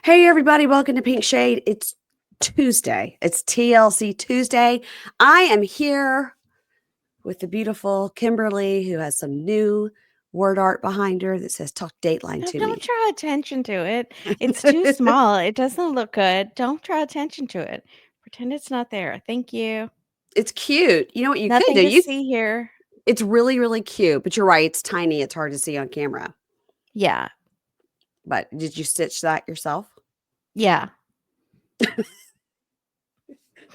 Hey, everybody, welcome to Pink Shade. It's Tuesday. It's TLC Tuesday. I am here with the beautiful Kimberly, who has some new word art behind her that says, Talk Dateline No, to don't me. draw attention to it. It's too small. It doesn't look good. Don't draw attention to it. Pretend it's not there. Thank you. It's cute. You know what you could Nothing do? to see here. It's really, really cute, but you're right. It's tiny. It's hard to see on camera. Yeah. But did you stitch that yourself? Yeah.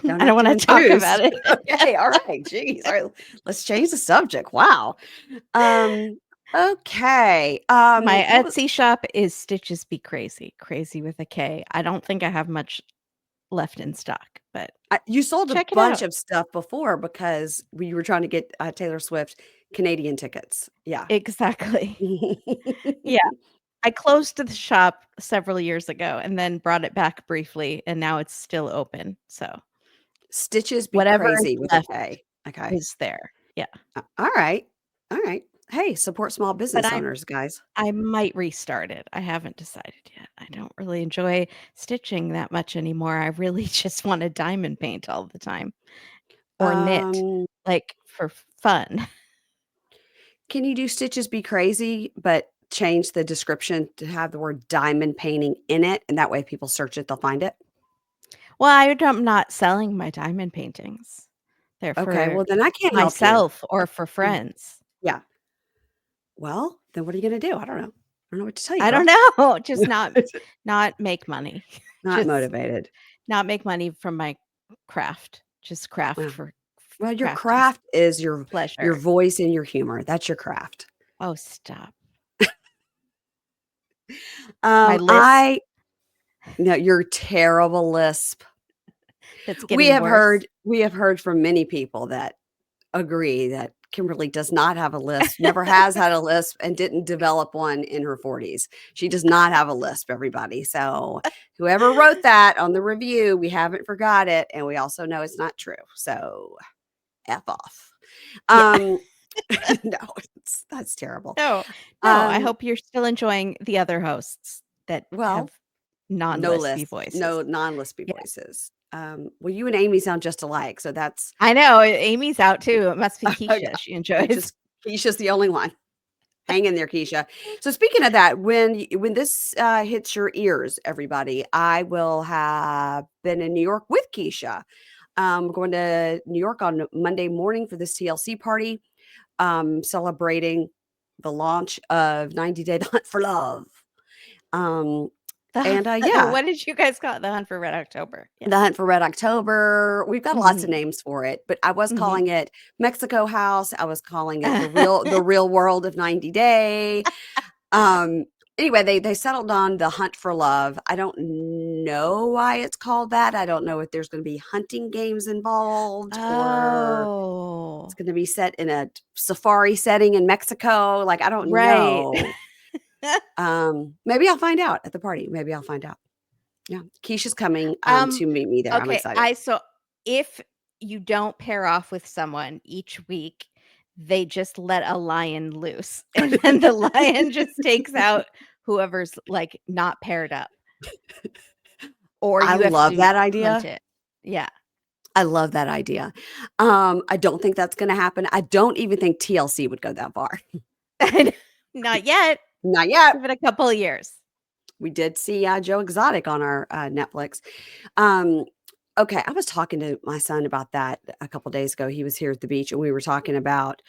Don't I don't have to want to talk enthuse. about it. Okay, all right. Jeez. All right, let's change the subject. Wow. Okay. My What was Etsy shop is Stitches Be Crazy. Crazy with a K. I don't think I have much left in stock, but you sold a check it bunch out. of stuff before because we were trying to get Taylor Swift Canadian tickets. Yeah. Exactly. Yeah. I closed the shop several years ago and then brought it back briefly, and now it's still open. So Stitches Be whatever is Crazy with a left K. Okay. is there. Yeah. All right. All right. Hey, support small But business owners, guys. I might restart it. I haven't decided yet. I don't really enjoy stitching that much anymore. I really just want to diamond paint all the time or knit, Um, like, for fun. can you do Stitches Be Crazy, but change the description to have the word diamond painting in it? And that way, if people search it, they'll find it. Well, I'm not selling my diamond paintings. They're Okay. for Well, then I can't help you. myself or for friends. Yeah. Well, then what are you going to do? I don't know. I don't know what to tell you, I don't girl. know, just not make money. Not Just motivated. not make money from my craft. Just craft Wow. for Well, your crafting craft is your pleasure. voice and your humor. That's your craft. Oh, stop. My lisp, I no, your terrible lisp. that's We getting have worse. heard from many people that agree that Kimberly does not have a lisp, never has had a lisp, and didn't develop one in her 40s. She does not have a lisp, everybody. So whoever wrote that on the review, we haven't forgot it, and we also know it's not true. So F off. Yeah. Um, no, that's terrible. No, no, I Um, hope you're still enjoying the other hosts that have well, no non-lispy lisp, voices. no non-lispy Yeah. voices. Well, you and Amy sound just alike, so that's I know, Amy's out too. It must be okay. Keisha she It's enjoys. just Keisha's the only one. Hang in there, Keisha. So speaking of that, when this hits your ears, everybody, I will have been in New York with Keisha. Going to New York on Monday morning for this TLC party, celebrating the launch of 90 Day The Hunt for Love. Um, The and yeah, what did you guys call it? The Hunt for Red October. Yeah. The Hunt for Red October. We've got lots of Mhm. names for it, but I was Mhm. calling it Mexico House. I was calling it the real world of 90 Day. Um, anyway, they settled on the Hunt for Love. I don't know why it's called that. I don't know if there's going to be hunting games involved or it's Oh, going to be set in a safari setting in Mexico. Like I don't right. know. Maybe I'll find out at the party. Maybe I'll find out. Yeah, Keisha's coming Um, to meet me there. I'm okay, excited. so if you don't pair off with someone each week, they just let a lion loose, and then the lion just takes out whoever's, like, not paired up, or I you have love to that hunt idea. it. Yeah. I love that idea. I don't think that's going to happen. I don't even think TLC would go that far. Not yet. Not yet. Give it a couple of years. We did see Joe Exotic on our Netflix. Um, okay, I was talking to my son about that a couple days ago. He was here at the beach, and we were talking about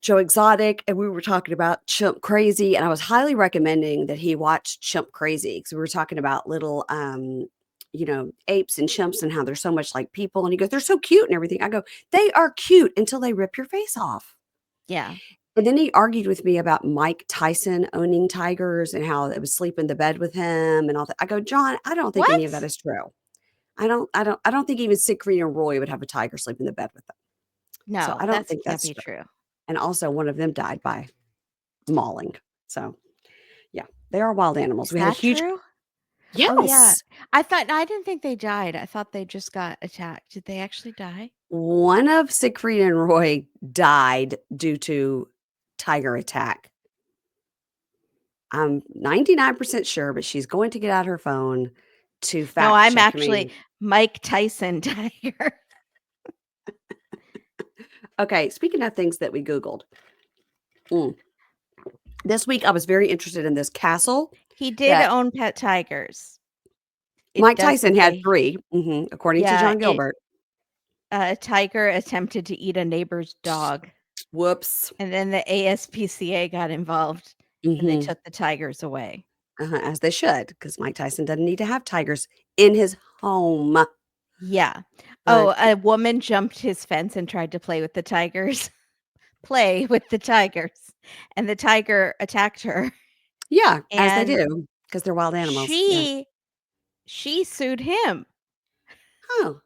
Joe Exotic, and we were talking about Chimp Crazy, and I was highly recommending that he watch Chimp Crazy because we were talking about little, apes and chimps and how they're so much like people. And he goes, "They're so cute and everything." I go, "They are cute until they rip your face off." Yeah. And then he argued with me about Mike Tyson owning tigers and how it would sleep in the bed with him and all that. I go, "John, I don't think any of that What? is true. I don't think even Siegfried and Roy would have a tiger sleep in the bed with them. So No, I don't that think can't that's be true." true. And also one of them died by mauling. So yeah, they are wild animals. Is We had a that huge true? Oh, yeah. yes. I didn't think they died. I thought they just got attacked. Did they actually die? One of Siegfried and Roy died due to tiger attack. I'm 99% sure, but she's going to get out her phone to No, fact I'm check actually me. Mike Tyson tiger. Okay, speaking of things that we Googled, this week I was very interested in this castle He did that own pet tigers. It Mike doesn't Tyson had say. 3, according to Yeah, John Gilbert. a tiger attempted to eat a neighbor's dog, Whoops. and then the ASPCA got involved, and they Mhm. took the tigers away. As they should, because Mike Tyson doesn't need to have tigers in his home. Yeah. Uh, Oh, a woman jumped his fence and tried to play with the tigers. Play with the tigers, and the tiger attacked her, yeah, as they and do, because they're wild animals. Yeah. she she sued him. Oh.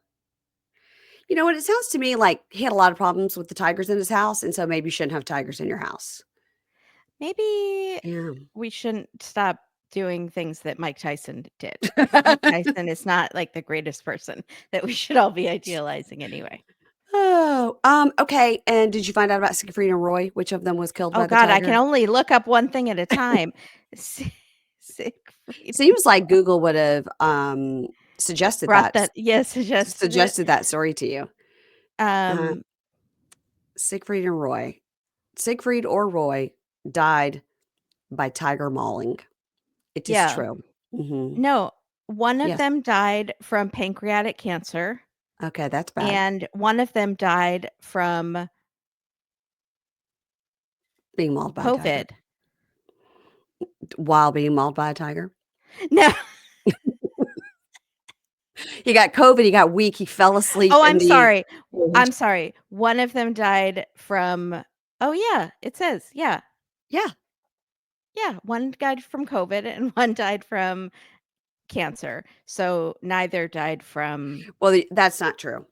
You know what? It sounds to me like he had a lot of problems with the tigers in his house, and so maybe you shouldn't have tigers in your house. Maybe Yeah. we shouldn't stop doing things that Mike Tyson did. Mike Tyson is not, like, the greatest person that we should all be idealizing anyway. Oh, okay, and did you find out about Siegfried and Roy? Which of them was killed Oh by the god, I can tiger? only look up one thing at a time. Si Siegfried and Seems like Google would have, suggested brought that that suggested it. suggested that story to you. Uh, Um, Siegfried and Roy. Siegfried or Roy died by tiger mauling. It is yeah. true. Mhm. No, one of Yes. them died from pancreatic cancer, Okay, that's bad. and one of them died from Being mauled by a tiger. COVID. While being mauled by a tiger. No. He got COVID, he got weak, he fell asleep Oh, in I'm the sorry. cage. I'm sorry. One of them died from oh, yeah, it says, yeah. Yeah. Yeah, one died from COVID and one died from cancer. So neither died from Well, that's not true.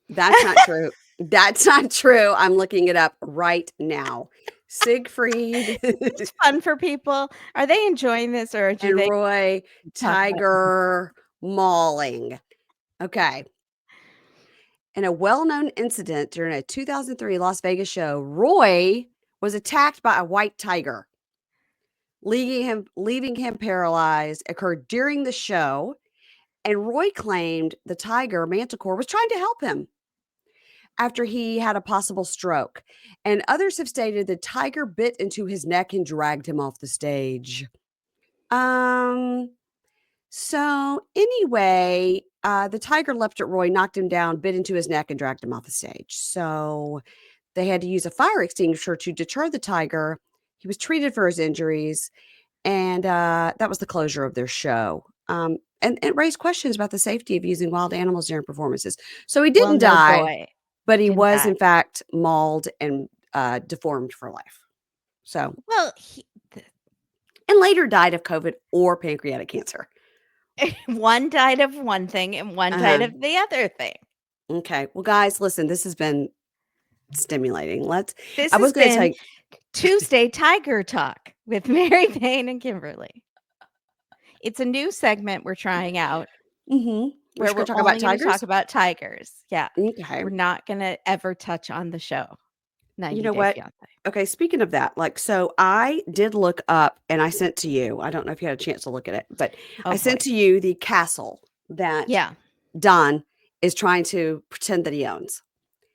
That's not true. That's not true. I'm looking it up right now. Siegfried it's fun for people. Are they enjoying this or do and they Roy talk about it? tiger mauling. Okay. In a well-known incident during a 2003 Las Vegas show, Roy was attacked by a white tiger, leaving him paralyzed. Occurred during the show, and Roy claimed the tiger manticore was trying to help him after he had a possible stroke. And others have stated the tiger bit into his neck and dragged him off the stage. Um, so anyway, the tiger leapt at Roy, knocked him down, bit into his neck, and dragged him off the stage. So they had to use a fire extinguisher to deter the tiger. He was treated for his injuries, and that was the closure of their show. And it raised questions about the safety of using wild animals during performances. So he Well, didn't no die, boy but he didn't was, die. in fact, mauled and deformed for life. So, Well, and later died of COVID or pancreatic cancer. one died of one thing and one died Uh-huh. of the other thing. Okay. Well, guys, listen, this has been stimulating. This I has was going to tell been you, Tuesday Tiger Talk with Mary, Payne, and Kimberly. It's a new segment we're trying out we're where just going we're to talk about only gonna talk tigers. about tigers. Yeah. Okay. We're not gonna ever touch on the show, You 90 know Day what? Fiancé. Okay, speaking of that, so I did look up and I sent to you. I don't know if you had a chance to look at it, but Oh, I boy. sent to you the castle that Yeah. Don is trying to pretend that he owns.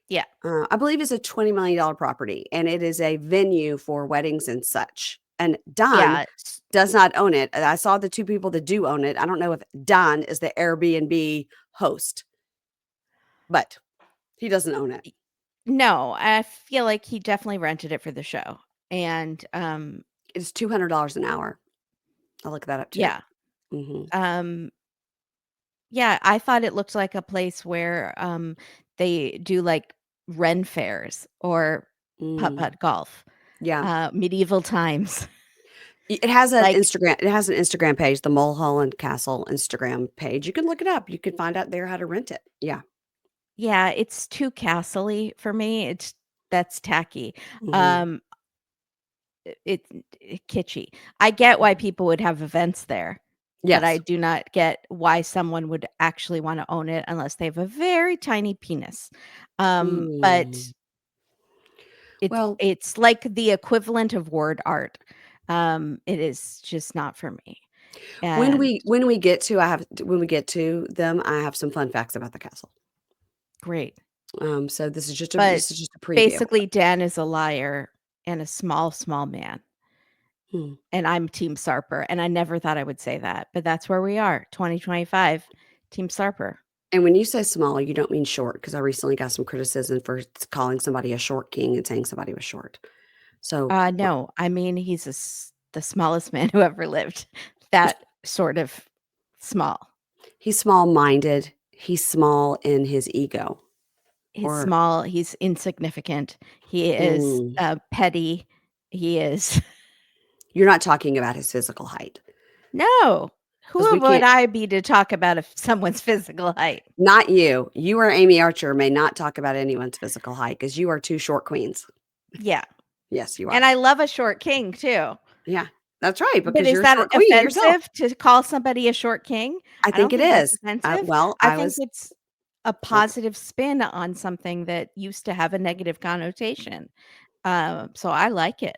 Yeah. I believe it's a $20 million property and it is a venue for weddings and such. And Don Yeah. does not own it. I saw the 2 people that do own it. I don't know if Don is the Airbnb host, but he doesn't own it. No, I feel like he definitely rented it for the show. And, It's $200 an hour. I'll look that up too. yeah. Mhm. Um, yeah, I thought it looked like a place where, they do, like, Ren fairs or Mm. putt-putt golf, Yeah. medieval times. It has an Like Instagram page, the Mulholland Castle Instagram page. You can look it up. You can find out there how to rent it. Yeah. yeah, it's too castle-y for me. That's tacky. Mhm. Um, kitschy. I get why people would have events there, but I Yes. do not get why someone would actually wanna own it unless they have a very tiny penis. But Mm. Well, it's like the equivalent of word art. It is just not for me. When And we get to when we get to them, I have some fun facts about the castle. great. So But this is just a preview. basically, Dan is a liar and a small, small man. Hmm. And I'm Team Sarper. And I never thought I would say that, but that's where we are. 2025, Team Sarper. And when you say small, you don't mean short, because I recently got some criticism for calling somebody a short king and saying somebody was short. So No, I mean, he's the smallest man who ever lived. That sort of small. he's small-minded. He's small in his ego. He's Or small. He's insignificant. He is mm, petty. He is you're not talking about his physical height, no. because we Who would can't. I be to talk about someone's physical height? Not you. You or Amy Archer may not talk about anyone's physical height, because you are two short queens. Yeah, Yes, you and are. I love a short king too. Yeah, that's right, But because is you're a that short queen yourself. offensive to call somebody a short king? I I think don't it think that's is. offensive. Well, I I think was it's a that's positive spin on something that used to have a negative connotation. So I like it.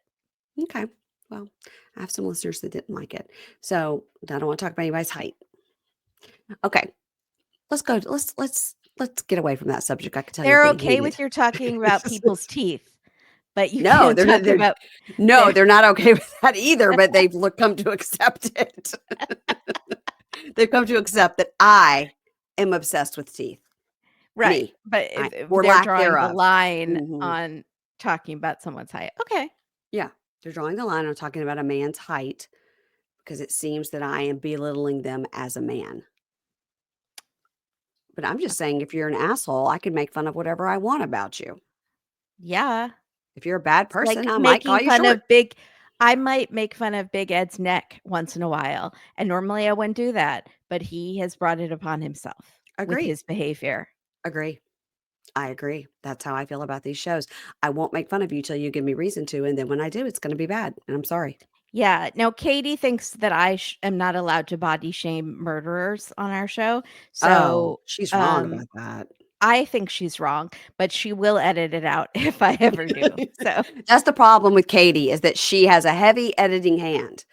okay. Well, I have some listeners that didn't like it, so I don't want to talk about anybody's height. Okay, let's go. Let's get away from that subject. I can tell you're They're getting okay heated. with your talking about people's teeth, but you No, can't they're not. talk about No, their they're not okay with that either. But they've come to accept it. They've come to accept that I am obsessed with teeth. right. Me, But I if or they're lack drawing the thereof. line Mhm. on talking about someone's height. Okay. Yeah, they're drawing the line on talking about a man's height, because it seems that I am belittling them as a man. But I'm just saying, if you're an asshole, I can make fun of whatever I want about you. Yeah. If you're a bad It's like person, I might call making you fun short. of I might make fun of Big Ed's neck once in a while, and normally I wouldn't do that, but he has brought it upon himself with Agree. his behavior. Agree. I agree. That's how I feel about these shows. I won't make fun of you till you give me reason to, and then when I do, it's gonna be bad, and I'm sorry. Yeah. Now, Katie thinks that I am not allowed to body shame murderers on our show. Oh, So, she's wrong um, about that. I think she's wrong, but she will edit it out if I ever do. So, That's the problem with Katie, is that she has a heavy editing hand,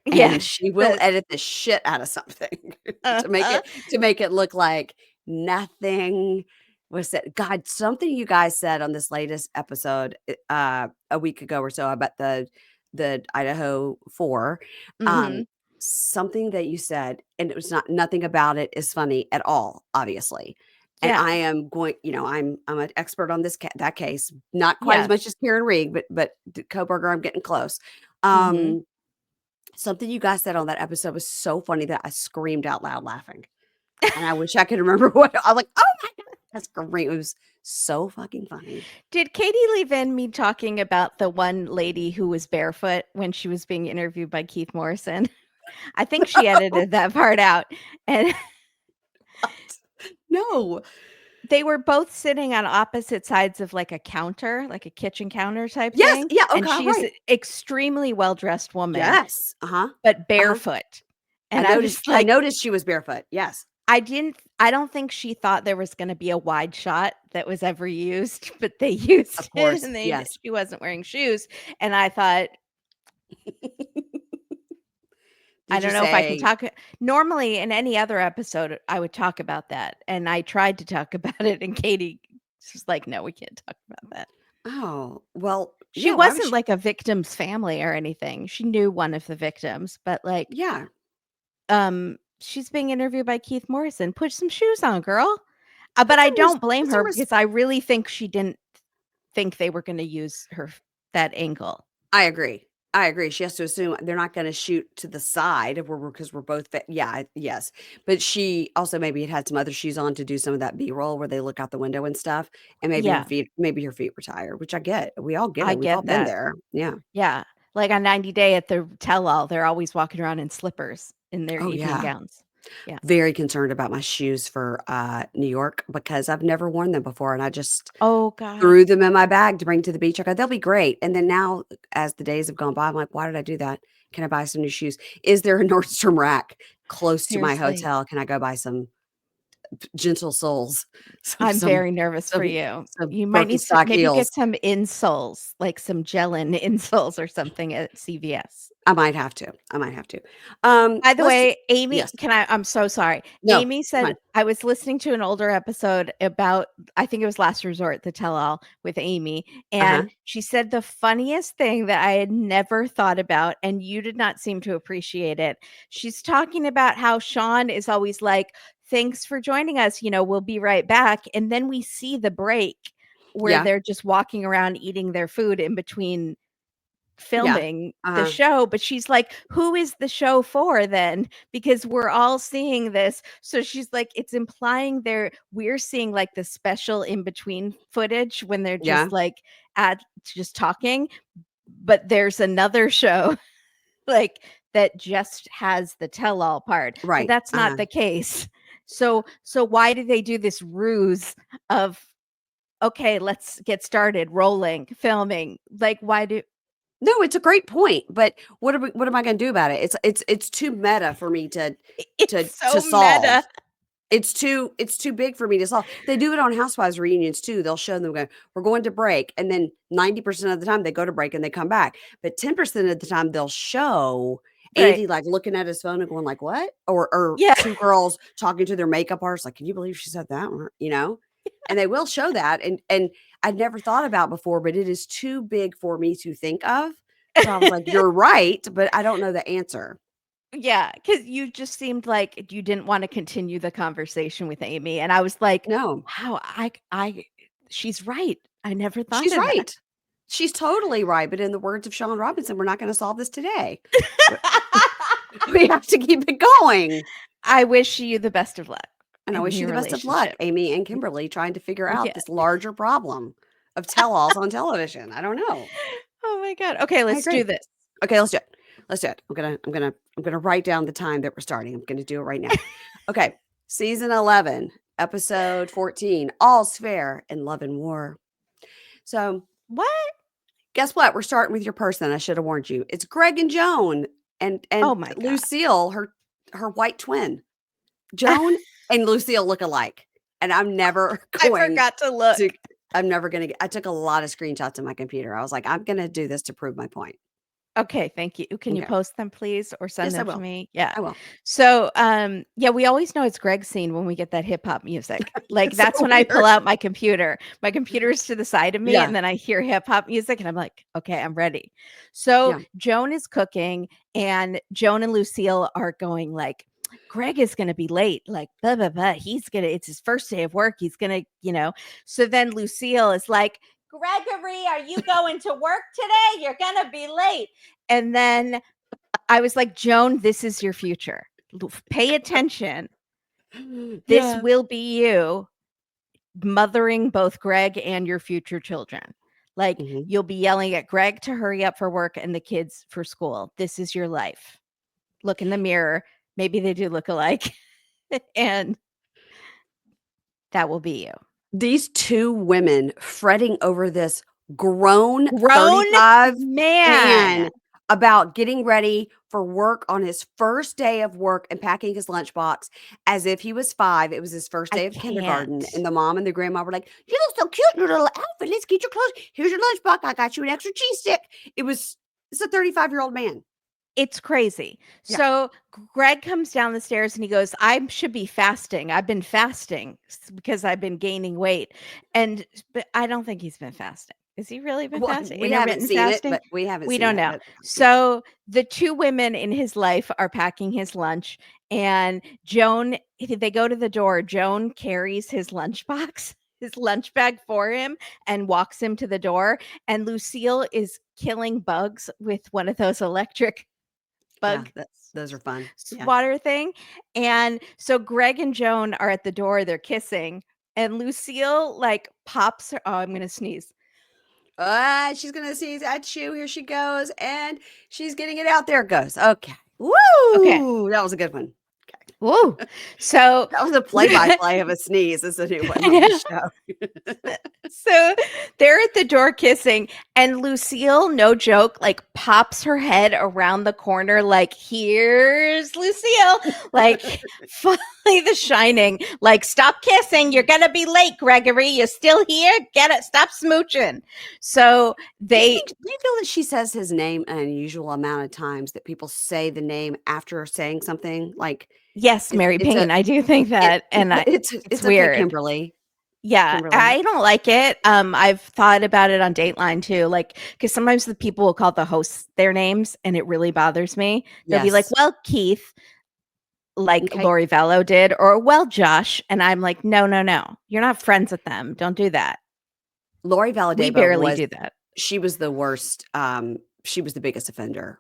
yeah, and she will the edit the shit out of something uh-huh. to make it look like nothing was said. God, something you guys said on this latest episode, a week ago or so, about the Idaho 4, um, Mhm. something that you said, and it was nothing about it is funny at all, obviously. And Yeah. I am going, I'm an expert on that case, not quite as Yeah. much as Karen Reed, but Koberger, I'm getting close. Mhm. Um, Something you guys said on that episode was so funny that I screamed out loud laughing, and I wish I could remember what I was like, "Oh my god, that's great." It was so fucking funny. Did Katie leave in me talking about the one lady who was barefoot when she was being interviewed by Keith Morrison? I think she edited that part out. And What? No. they were both sitting on opposite sides of like a counter, like a kitchen counter type Yes, thing. yeah, And okay, she's right. an extremely well-dressed woman, Yes, uh-huh, but uh-huh. barefoot. And I was I like, noticed she was barefoot, yes. I don't think she thought there was gonna be a wide shot that was ever used, but they used Of it course, and yes. she wasn't wearing shoes. And I thought, I Did you don't know if I can say, talk normally in any other episode, I would talk about that, and I tried to talk about it, and Katie was like, "No, we can't talk about that." "Oh, well, She yeah, why would wasn't she?" like a victim's family or anything. She knew one of the victims, but, like, Yeah, she's being interviewed by Keith Morrison. "Put some shoes on, girl." But I don't blame put some her because I really think she didn't think they were gonna use that angle. I agree. I agree. She has to assume they're not gonna shoot to the side of where because we're both yeah, yes. But she also maybe had some other shoes on to do some of that B-roll where they look out the window and stuff, and Yeah, maybe her feet were tired, which I get. We all get I it. We've all get been that. there. Yeah. Yeah, like on 90 Day at the tell-all, they're always walking around in slippers in their Oh, evening yeah. gowns. Yeah. Very concerned about my shoes for, New York, because I've never worn them before, and I just Oh god. threw them in my bag to bring to the beach. I go, "They'll be great." And then now, as the days have gone by, I'm like, "Why did I do that? Can I buy some new shoes? Is there a Nordstrom Rack close to my Seriously, hotel? Can I go buy some Gentle Soles, I'm very nervous for you. some You might need to Birkenstock maybe heels?" get some insoles, like some Gel-N insoles or something at CVS. I might have to. I might have to. By the Let's do way, Amy, yes. I'm so sorry. No, Amy you're said fine. I was listening to an older episode about, I think it was Last Resort, the tell all with Amy, Uh-huh. and she said the funniest thing that I had never thought about, and you did not seem to appreciate it. She's talking about how Shawn is always like, "Thanks for joining us, we'll be right back." And then we see the break where Yeah. they're just walking around eating their food in between Yeah. filming the Uh-huh. show, but she's like, "Who is the show for then? Because we're all seeing this." So she's like, it's implying we're seeing like the special in between footage when they're Yeah. just like just talking, but there's another show like that just has the tell all part, but Right. that's not Uh-huh. the case. So why do they do this ruse of, okay, let's get started rolling, filming? Like, why do No, it's a great point, but what am I gonna do about it? It's too meta for me to it's to so solve. meta. It's too big for me to solve. They do it on Housewives reunions too. They'll show them going, "We're going to break," and then 90% of the time they go to break and they come back. But 10% of the time they'll show Right. Andy like looking at his phone and going like, "What?" Or Yeah. two girls talking to their makeup artist like, "Can you believe she said that?" Or, and they will show that, and I'd never thought about before, but it is too big for me to think of. So I was like, "You're right, but I don't know the answer." Yeah, because you just seemed like you didn't wanna continue the conversation with Amy, and I was like, No. "Wow, I she's right. I never thought She's of that." right. She's totally right, but in the words of Sean Robinson, we're not gonna solve this today. W we have to keep it going, I wish you the best of luck and I in wish you your the best of luck, relationship. Amy and Kimberly, trying to figure out Yeah. this larger problem of tell-alls on television. I don't know. Oh my god. Okay, I let's do agree. this. Okay, let's do it. Let's do it. I'm gonna write down the time that we're starting. I'm gonna do it right now. Okay, season 11, episode 14, All's Fair in Love and War. So What? guess what? We're starting with your person. I should have warned you. It's Greg and Joan and Oh my god. Lucille, her white twin. Joan and Lucille look alike, and I'm never I going forgot to look. to I'm never gonna get I took a lot of screenshots on my computer. I was like, "I'm gonna do this to prove my point." Okay, thank you. Can you Okay. post them, please, or send Yes, I them to will. me? Yeah. I will. So, yeah, we always know it's Greg's scene when we get that hip hop music. Like, It's so that's when I pull weird. out my computer. My computer's to the side of me, Yeah, and then I hear hip hop music, and I'm like, okay, I'm ready. So, yeah. Joan is cooking, and Joan and Lucille are going like, Greg is going to be late. Like, blah, blah, blah. It's his first day of work. He's going to. So then Lucille is like, Gregory, are you going to work today? You're going to be late. And then I was like, Joan, this is your future. Pay attention. This Yeah. will be you mothering both Greg and your future children. Like, Mhm. you'll be yelling at Greg to hurry up for work and the kids for school. This is your life. Look in the mirror. Maybe they do look alike. And that will be you. These 2 women fretting over this grown Grown 35 man. man about getting ready for work on his first day of work and packing his lunchbox as if he was 5. It was his first I day of kindergarten, can't. and the mom and the grandma were like, "You look so cute in your little outfit. Let's get your clothes. Here's your lunchbox. I got you an extra cheese stick." It's a 35-year-old man. It's crazy. Yeah. So Greg comes down the stairs and he goes, I should be fasting. I've been fasting because I've been gaining weight. But I don't think he's been fasting. Has he really been Well, fasting? we haven't Intermittent seen it, fasting? but we haven't We seen don't it, know. but yeah. So the 2 women in his life are packing his lunch, and Joan, they go to the door. Joan carries his lunchbox, his lunch bag for him, and walks him to the door. And Lucille is killing bugs with one of those electric Yeah, bug those are fun. Yeah. swatter thing. And so Greg and Joan are at the door, they're kissing, and Lucille like pops her. Oh, I'm gonna sneeze. She's gonna see that shoe. Here she goes, and she's getting it out. There it goes. Okay. Okay. Woo! That was a good one. Whoa. So That was a play-by-play of a sneeze, is a new one I on the know. show. So they're at the door kissing, and Lucille, no joke, like pops her head around the corner, like, here's Lucille, like, fully The Shining, like, stop kissing. You're going to be late, Gregory. You're still here. Get it. Stop smooching. So Do you they, feel that she says his name an unusual amount of times, that people say the name after saying something? Like, yes, Mary it's a Payne, I do think it that. And it's it's okay, weird. Kimberly. Yeah, Kimberly. I don't like it. I've thought about it on Dateline too, like because sometimes the people will call the hosts their names, and it really bothers me. They'll be like, Yes. "Well, Keith," like Okay. Lori Vallow did, or "Well, Josh," and I'm like, "No, no, no, you're not friends with them. Don't do that. Lori We Valladeva barely was do that." she was the worst, she was the biggest offender.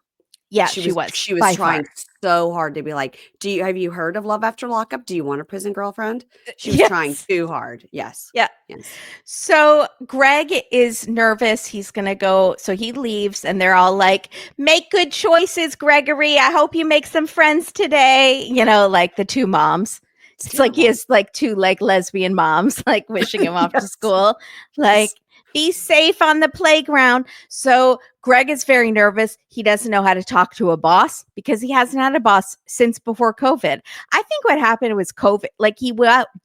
Yeah, she was She was by far. trying so hard to be like, have you heard of Love After Lockup? Do you want a prison girlfriend?" She was trying Yes, too hard. Yes. yeah. Yes. So Greg is nervous. He's going to go. So he leaves, and they're all like, "Make good choices, Gregory. I hope you make some friends today." You know, like the two moms. It's It's like he terrible. has like two like lesbian moms, like wishing him off to Yes. school. Yes. Like, be safe on the playground. So Greg is very nervous. He doesn't know how to talk to a boss because he hasn't had a boss since before COVID. I think what happened was COVID. Like he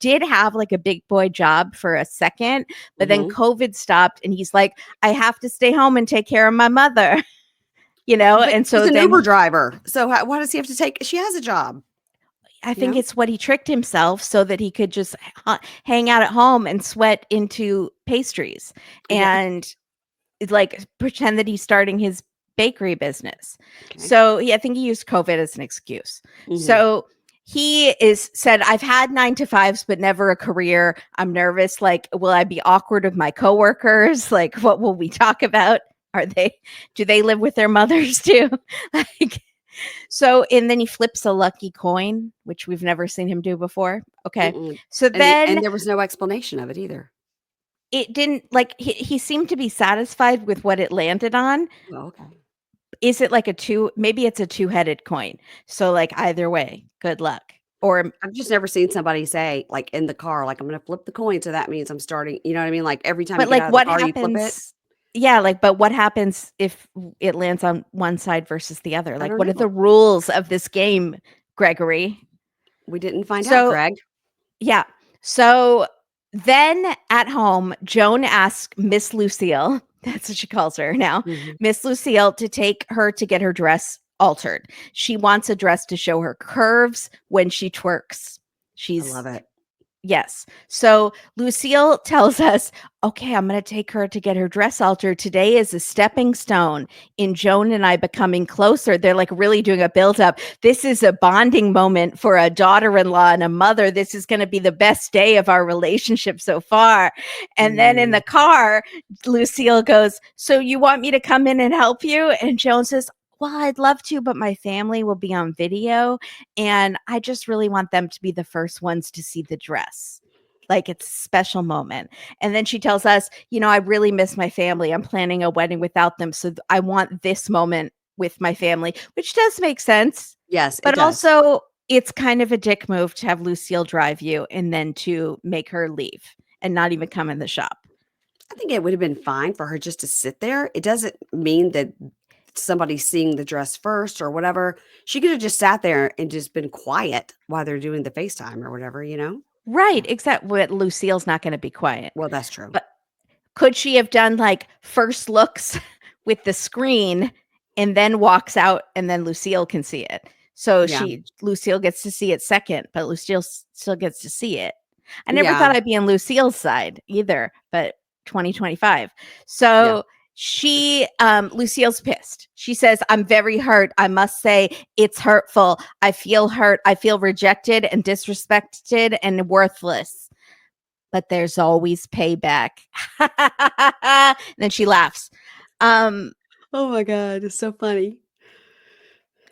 did have like a big boy job for a second, but then Mhm. COVID stopped, and he's like, I have to stay home and take care of my mother, But And he's so an then Uber driver. So why does he have to take she has a job, I you think know? it's what he tricked himself so that he could just hang out at home and sweat into pastries Yeah. and like pretend that he's starting his bakery business. Okay. So yeah, I think he used COVID as an excuse. Mhm. So he is said, I've had 9 to 5s, but never a career. I'm nervous. Like, will I be awkward with my coworkers? Like, what will we talk about? Do they live with their mothers too? Like, so, and then he flips a lucky coin, which we've never seen him do before. Okay. Mm-mm. So then And there was no explanation of it either. it didn't like he seemed to be satisfied with what it landed on. Oh, okay. Is it like a two? Maybe it's a two-headed coin. So like either way, good luck. Or I've just never seen somebody say, like, in the car, like, "I'm gonna flip the coin, so that means I'm starting," you know what I mean? Like, every time you but get like out of the what car, you flip it? happens? Yeah, like but what happens if it lands on one side versus the other? I Like don't what are the know. rules of this game, Gregory? We didn't find out, So Greg. yeah. So then at home, Joan asks Miss Lucille, that's what she calls her now, Mhm. Miss Lucille, to take her to get her dress altered. She wants a dress to show her curves when she twerks. I love She's it. Yes. So Lucille tells us, okay, I'm going to take her to get her dress altered. Today is a stepping stone in Joan and I becoming closer. They're like really doing a build up. This is a bonding moment for a daughter in law and a mother. This is going to be the best day of our relationship so far. And then in Mm. the car, Lucille goes, so you want me to come in and help you? And Joan says, well, I'd love to, but my family will be on video. And I just really want them to be the first ones to see the dress. Like it's a special moment. And then she tells us, I really miss my family. I'm planning a wedding without them. So I want this moment with my family, which does make sense. Yes, it But does. also, it's kind of a dick move to have Lucille drive you and then to make her leave and not even come in the shop. I think it would have been fine for her just to sit there. It doesn't mean that somebody's seeing the dress first or whatever. She could have just sat there and just been quiet while they're doing the FaceTime or whatever, you know? Right. Yeah. Except what Lucille's not going to be quiet. Well, that's true. But could she have done like first looks with the screen and then walks out and then Lucille can see it? So Yeah. Lucille gets to see it second, but Lucille still gets to see it. I never Yeah. thought I'd be on Lucille's side either, but 2025. Yeah. So Lucille's pissed. She says, I'm very hurt. I must say it's hurtful. I feel hurt. I feel rejected and disrespected and worthless, but there's always payback. And then she laughs. Um, Oh my God. It's so funny.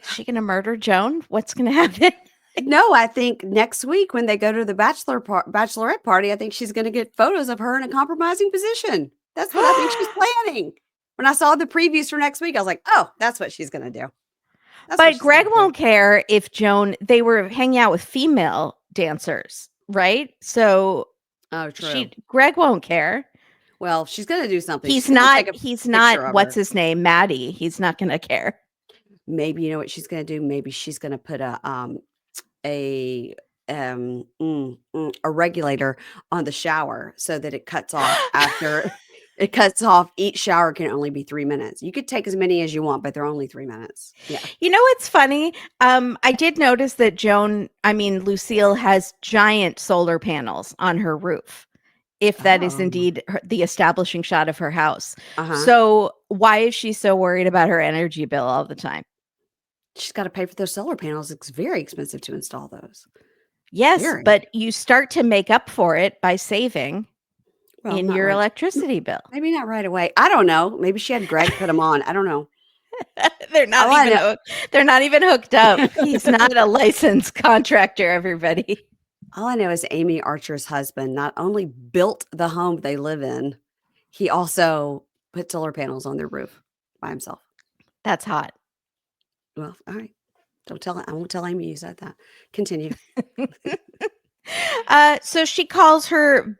is she gonna murder Joan? What's gonna happen? No, I think next week when they go to the bachelorette party, I think she's going to get photos of her in a compromising position. That's what I think she's planning. When I saw the previews for next week, I was like, "Oh, that's what she's going to do." That's what But she's Greg gonna do. won't care if Joan they were hanging out with female dancers, right? So Oh, true. Greg won't care. Well, if she's gonna do something, she's gonna take a He's not picture of what's her. his name, Maddie. He's not gonna care. Maybe you know what she's gonna do? Maybe she's gonna put a a regulator on the shower so that it cuts off after it cuts off. Each shower can only be 3 minutes. You could take as many as you want, but they're only 3 minutes. Yeah. You know what's funny? I did notice that Lucille has giant solar panels on her roof, if that is Oh. indeed the establishing shot of her house. Uh-huh. So why is she so worried about her energy bill all the time? She's gotta pay for those solar panels. It's very expensive to install those. Yes, Very. but you start to make up for it by saving Well, in not your right electricity bill. maybe not right away. I don't know. Maybe she had Greg put them on. I don't know. They're not All I even know hooked. They're not even hooked up. He's not a licensed contractor, everybody. all I know is Amy Archer's husband not only built the home they live in, he also put solar panels on their roof by himself. That's hot. Well, all right. Don't tell I won't tell Amy you said that. Continue. So she calls her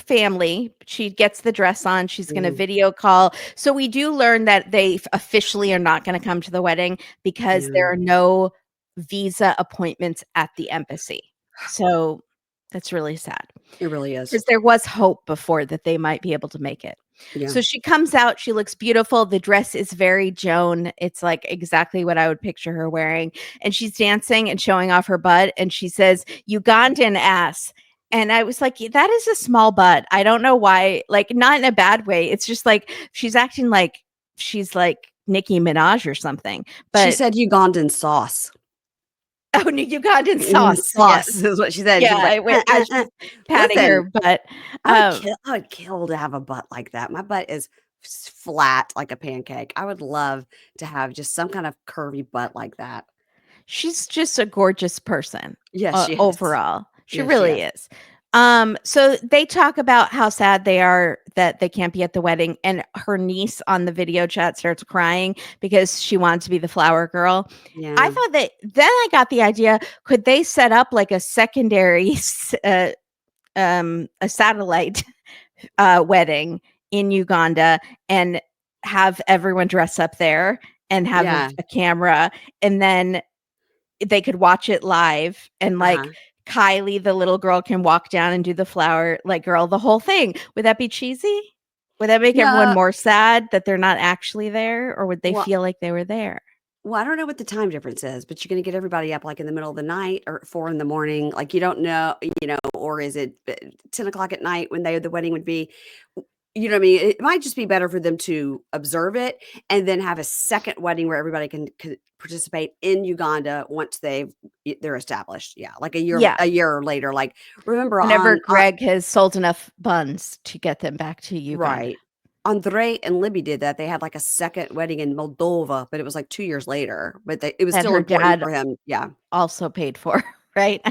family. She gets the dress on. She's going to Mm, video call. So we do learn that they officially are not going to come to the wedding because yeah, there are no visa appointments at the embassy. So that's really sad. it really is. Because there was hope before that they might be able to make it. Yeah. So she comes out, she looks beautiful. The dress is very Joan. It's like exactly what I would picture her wearing. And she's dancing and showing off her butt. And she says, Ugandan ass. And I was like, that is a small butt. I don't know why, like, not in a bad way. It's just like she's acting like she's like Nicki Minaj or something. She But said Ugandan sauce. oh, Ugandan Mm, sauce. Yes. sauce is what she said. She Yeah. was like, As she's patting her Listen, butt. Um, I would kill to have a butt like that. My butt is flat like a pancake. I would love to have just some kind of curvy butt like that. She's just a gorgeous person, Yes, she is. overall. She Yes, she really is. is. So they talk about how sad they are that they can't be at the wedding, and her niece on the video chat starts crying because she wants to be the flower girl. I Yeah. thought that then I got the idea, could they set up like a secondary a satellite wedding in Uganda and have everyone dress up there and have Yeah. a camera, and then they could watch it live, and like Uh-huh. Kylie, the little girl, can walk down and do the flower like girl, the whole thing. Would that be cheesy? Would that make everyone No. more sad that they're not actually there, or would they Well, feel like they were there? I don't know what the time difference is, but you're gonna get everybody up like in the middle of the night or at 4 in the morning. Like you don't know, or is it 10 o'clock at night when the wedding would be? You know what I mean? It might just be better for them to observe it and then have a second wedding where everybody can participate in Uganda once they're established. Yeah, like Yeah, a year later. Like remember whenever on Greg has sold enough buns to get them back to Uganda. right. Andre and Libby did that. They had like a second wedding in Moldova, but it was like 2 years later. But it was That still her important dad for him. Yeah, also paid for, right?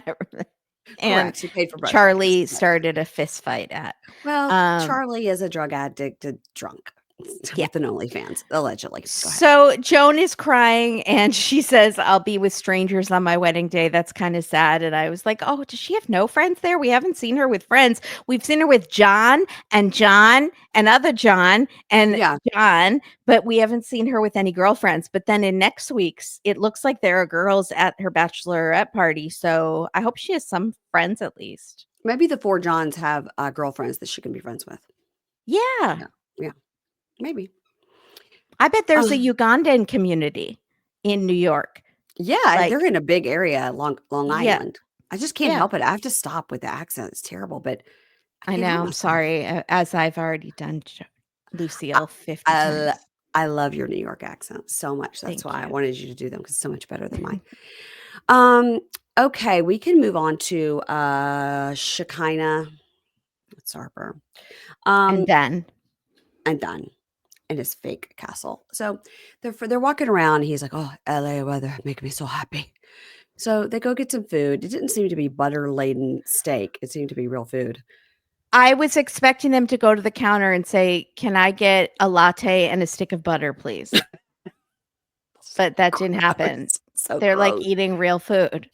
And correct. He paid for both weddings. Charlie Yes. started a fist fight at. Well, Um, Charlie is a drug addict, drunk yeah. with an OnlyFans, allegedly. Go ahead. So Joan is crying and she says, I'll be with strangers on my wedding day. That's kind of sad. And I was like, oh, does she have no friends there? We haven't seen her with friends. We've seen her with John and other John and Yeah. John, but we haven't seen her with any girlfriends. But then in next week's, it looks like there are girls at her bachelorette party. So I hope she has some friends at least. Maybe the 4 Johns have, girlfriends that she can be friends with. Yeah. Yeah, yeah, maybe. I bet there's a Um, Ugandan community in New York. yeah, Like, they're in a big area, Long yeah. Island. I just can't Yeah. help it. I have to stop with the accent. It's terrible, but I I can't know, help I'm myself. sorry, as I've already done I Lucille 50 I times. l I love your New York accent so much. That's Thank why I you. wanted you to do them because it's so much better than mine. Um, okay, we can move on to, Shekinah Sarper, And um, then and done. In his fake castle. So they're walking around. He's like, "Oh, LA weather make me so happy." So they go get some food. It didn't seem to be butter laden steak. It seemed to be real food. I was expecting them to go to the counter and say, "Can I get a latte and a stick of butter, please?" But that didn't happen. Gross. So They're like gross. eating real food.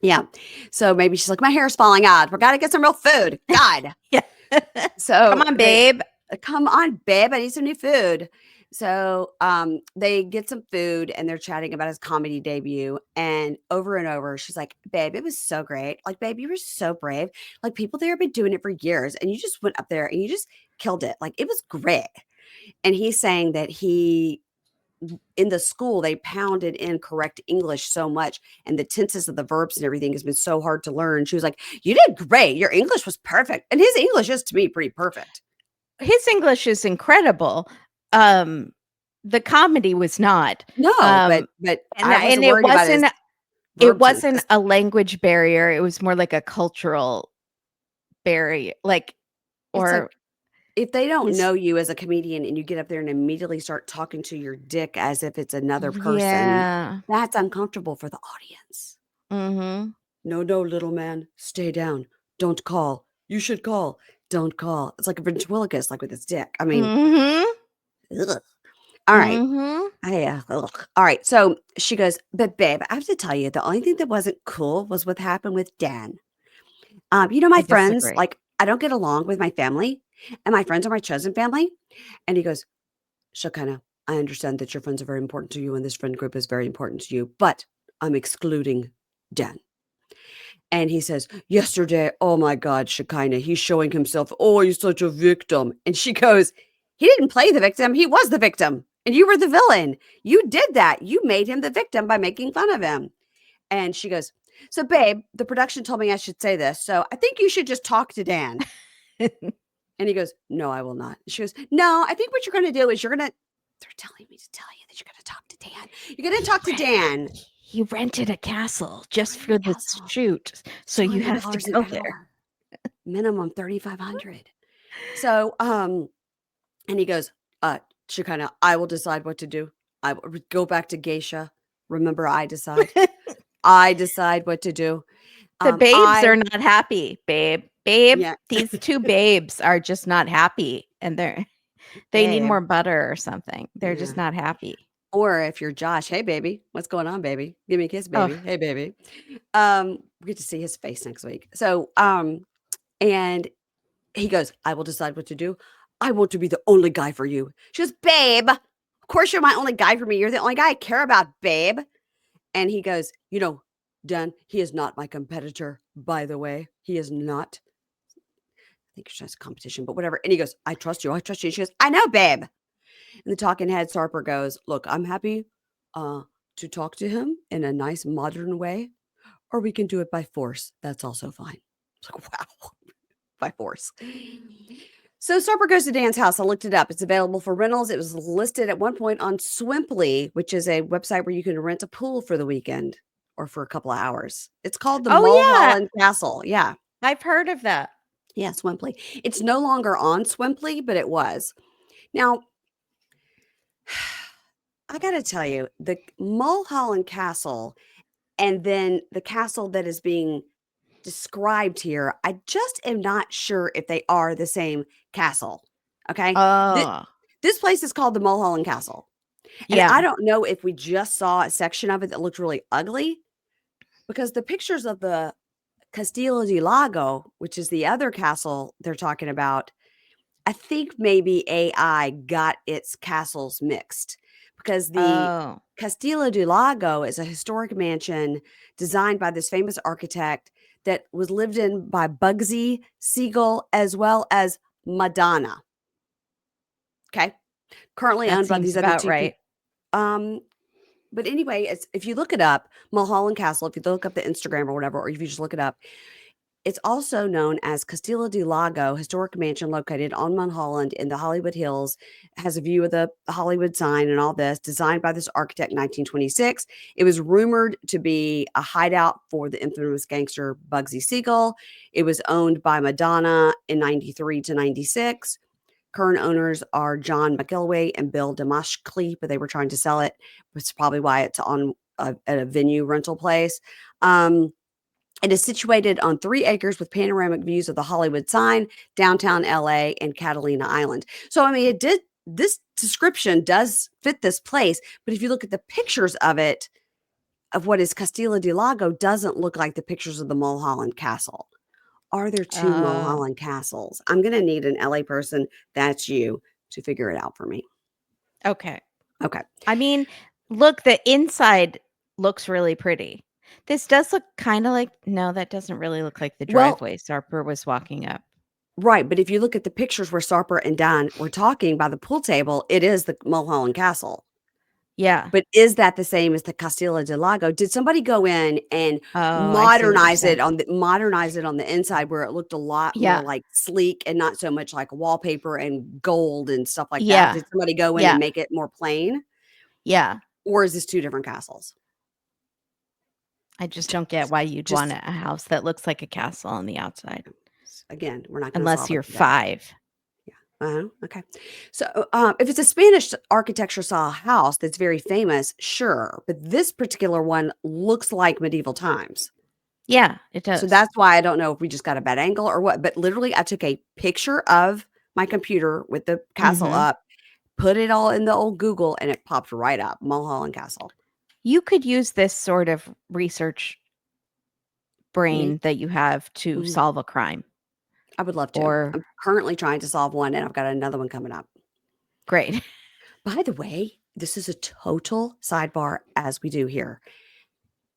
Yeah. So maybe she's like, my hair's falling out. We got to get some real food. God. Yeah. Come So on, babe. come on, babe. I need some new food. So they get some food and they're chatting about his comedy debut. And over, she's like, babe, it was so great. Like, babe, you were so brave. Like, people there have been doing it for years. And you just went up there and you just killed it. Like, it was great. And he's saying that in the school, they pounded in correct English so much, and the tenses of the verbs and everything has been so hard to learn. She was like, you did great. Your English was perfect. And his English is, to me, pretty perfect. His English is incredible. The comedy was not. No, but I wasn't worried about his it verb wasn't tenses. a language barrier. It was more like a cultural barrier. Like, It's like, or if they don't his, know you as a comedian and you get up there and immediately start talking to your dick as if it's another person, yeah. that's uncomfortable for the audience. Mm-hmm. No, little man, stay down. Don't call. You should call. Don't call. It's like a ventriloquist, like with his dick. I mean, Mm-hmm. ugh. All right. Mm-hmm. Ugh. All right. So she goes, but babe, I have to tell you, the only thing that wasn't cool was what happened with Dan. My I friends, disagree. like, I don't get along with my family, and my friends are my chosen family. And he goes, Shekinah, I understand that your friends are very important to you, and this friend group is very important to you, but I'm excluding Dan. And he says, yesterday, oh my God, Shekinah, he's showing himself. Oh, he's such a victim. And she goes, he didn't play the victim. He was the victim. And you were the villain. You did that. You made him the victim by making fun of him. And she goes, so, babe, the production told me I should say this. So I think you should just talk to Dan. And he goes, no, I will not. She goes, no, I think what you're going to do is they're telling me to tell you that you're going to talk to Dan. You're going to talk to Dan. He rented a castle just for the Castle. shoot. So you have to $200 an go hour. there. Minimum 3,500. So, and he goes, Shekinah, I will decide what to do. I will go back to geisha. Remember, I decide. I decide what to do. The babes are not happy, babe. Babe, Yeah. these two babes are just not happy, and they need Babe. more butter or something. They're just Yeah. not happy. Or if you're Josh, hey baby, what's going on, baby? Give me a kiss, Oh, baby. Hey baby. We get to see his face next week. So, and he goes, I will decide what to do. I want to be the only guy for you. She goes, babe, of course you're my only guy for me. You're the only guy I care about, babe. And he goes, Dan, he is not my competitor, by the way. He is not. I think it's just competition, but whatever. And he goes, I trust you. I trust you. She goes, I know, babe. And the talking head Sarper goes, look, I'm happy to talk to him in a nice modern way, or we can do it by force. That's also fine. It's like, wow, by force. So Sarper goes to Dan's house. I looked it up. It's available for rentals. It was listed at one point on Swimply, which is a website where you can rent a pool for the weekend or for a couple of hours. It's called the yeah. Mulholland Castle. Yeah. I've heard of that. Yeah, Swimply. It's no longer on Swimply, but it was. Now, I got to tell you, the Mulholland Castle and then the castle that is being described here, I just am not sure if they are the same castle. Okay. Oh, This place is called the Mulholland Castle. And yeah. I don't know if we just saw a section of it that looked really ugly because the pictures of the Castillo di Lago, which is the other castle they're talking about, I think maybe AI got its castles mixed because the Oh, Castillo di Lago is a historic mansion designed by this famous architect that was lived in by Bugsy Siegel as well as Madonna. Okay. Currently that owned by seems these other about two right. people. But anyway, if you look it up, Mulholland Castle, if you look up the Instagram or whatever, or if you just look it up, it's also known as Castillo di Lago Historic Mansion located on Mulholland in the Hollywood Hills. It has a view of the Hollywood sign and all this, designed by this architect in 1926. It was rumored to be a hideout for the infamous gangster Bugsy Siegel. It was owned by Madonna in 93 to 96. Current owners are John McElway and Bill Damashkli, but they were trying to sell it. That's probably why it's on at a venue rental place. It is situated on 3 acres with panoramic views of the Hollywood sign, downtown LA, and Catalina Island. So, I mean, it did this description does fit this place. But if you look at the pictures of it, of what is Castilla del Lago, doesn't look like the pictures of the Mulholland Castle. Are there two Mulholland Castles? I'm going to need an LA person, that's you, to figure it out for me. Okay. Okay. I mean, look, the inside looks really pretty. This does look kind of like, no, that doesn't really look like the Well, driveway Sarper was walking up. right, but if you look at the pictures where Sarper and Don were talking by the pool table, it is the Mulholland Castle. Yeah. But is that the same as the Castilla del Lago? Did somebody go in and Oh, I see what you're modernize it saying. on the inside where it looked a lot more Yeah. like sleek and not so much like wallpaper and gold and stuff like that? Yeah. Did somebody go in Yeah. and make it more plain? Yeah. Or is this two different castles? I just don't get why you'd Just want a house that looks like a castle on the outside. again, we're not going to Unless solve you're it today. 5. Okay. So, if it's a Spanish architecture style house that's very famous, sure. But this particular one looks like medieval times. Yeah, it So does. that's why I don't know if we just got a bad angle or what. But literally, I took a picture of my computer with the castle Mhm. up, put it all in the old Google, and it popped right up. Mulholland Castle. You could use this sort of research Me? brain that you have to Mhm. solve a crime. I would love to. Or I'm currently trying to solve one, and I've got another one coming up. great. By the way, this is a total sidebar as we do here.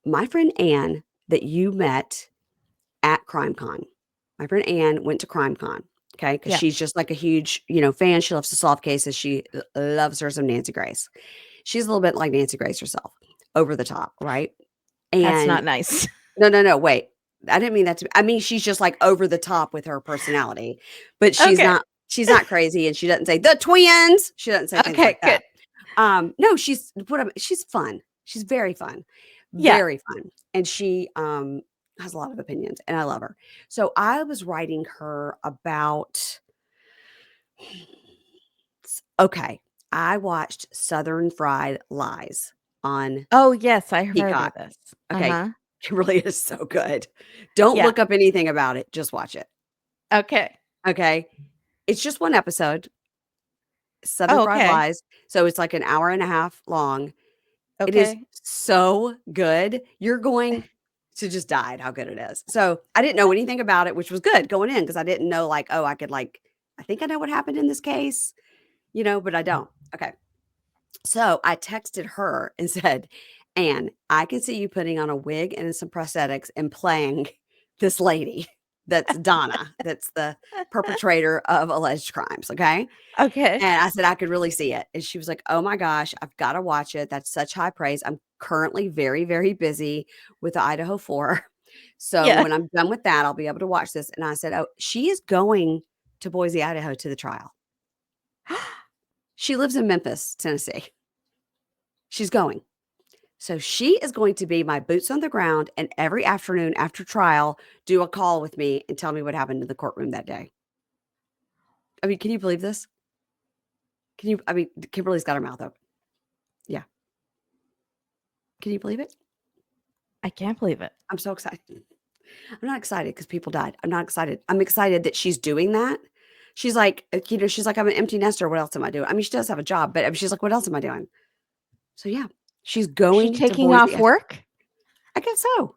My friend Anne that you met at CrimeCon. My friend Anne went to CrimeCon, okay? Because Yeah. she's just like a huge, fan. She loves to solve cases. She loves her some Nancy Grace. She's a little bit like Nancy Grace herself, over the top, right? That's And not nice. no, wait. I didn't mean that to. I mean, she's just like over the top with her personality, but she's Okay. not. She's not crazy, and she doesn't say the twins. She doesn't say things Okay, like good. that. No, she's fun. She's very fun, Yeah. very fun, and she has a lot of opinions, and I love her. So I was writing her about. Okay, I watched Southern Fried Lies on Oh, yes, I have heard of Peacock. this. Okay, Uh-huh. it really is so good. Don't Yeah. look up anything about it. Just watch it. Okay. Okay, it's just one episode. Southern Oh, Fried okay. Lies. So it's like an hour and a half long. It is Okay. so good. You're going to just die at how good it is. So I didn't know anything about it, which was good going in because I didn't know like, oh, I could like, I think I know what happened in this case, but I don't. Okay. So I texted her and said, Anne, I can see you putting on a wig and some prosthetics and playing this lady that's Donna, that's the perpetrator of alleged crimes. Okay. Okay. And I said, I could really see it. And she was like, oh my gosh, I've got to watch it. That's such high praise. I'm currently very, very busy with the Idaho 4. So Yeah. when I'm done with that, I'll be able to watch this. And I said, oh, she is going to Boise, Idaho to the trial. She lives in Memphis, Tennessee. She's going. So she is going to be my boots on the ground and every afternoon after trial, do a call with me and tell me what happened in the courtroom that day. I mean, can you believe this? Kimberly's got her mouth open. Yeah. Can you believe it? I can't believe it. I'm so excited. I'm not excited because people died. I'm not excited. I'm excited that she's doing that. She's like, she's like, I'm an empty nester. What else am I doing? I mean, she does have a job, but I mean, she's like, what else am I doing? So yeah, she's Is she going to taking Boise. off work? I guess so.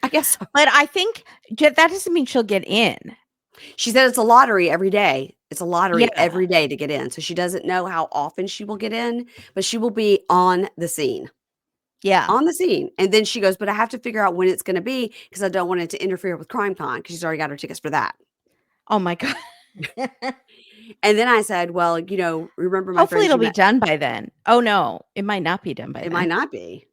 I guess so. But I think that doesn't mean she'll get in. She said it's a lottery every day. It's a lottery Yeah. every day to get in. So she doesn't know how often she will get in, but she will be on the scene. Yeah. On the scene. And then she goes, but I have to figure out when it's going to be because I don't want it to interfere with CrimeCon because she's already got her tickets for that. Oh my God. And then I said, well, remember my Hopefully friends it'll you be met. done by then. Oh no, it might not be done by It then. might not be.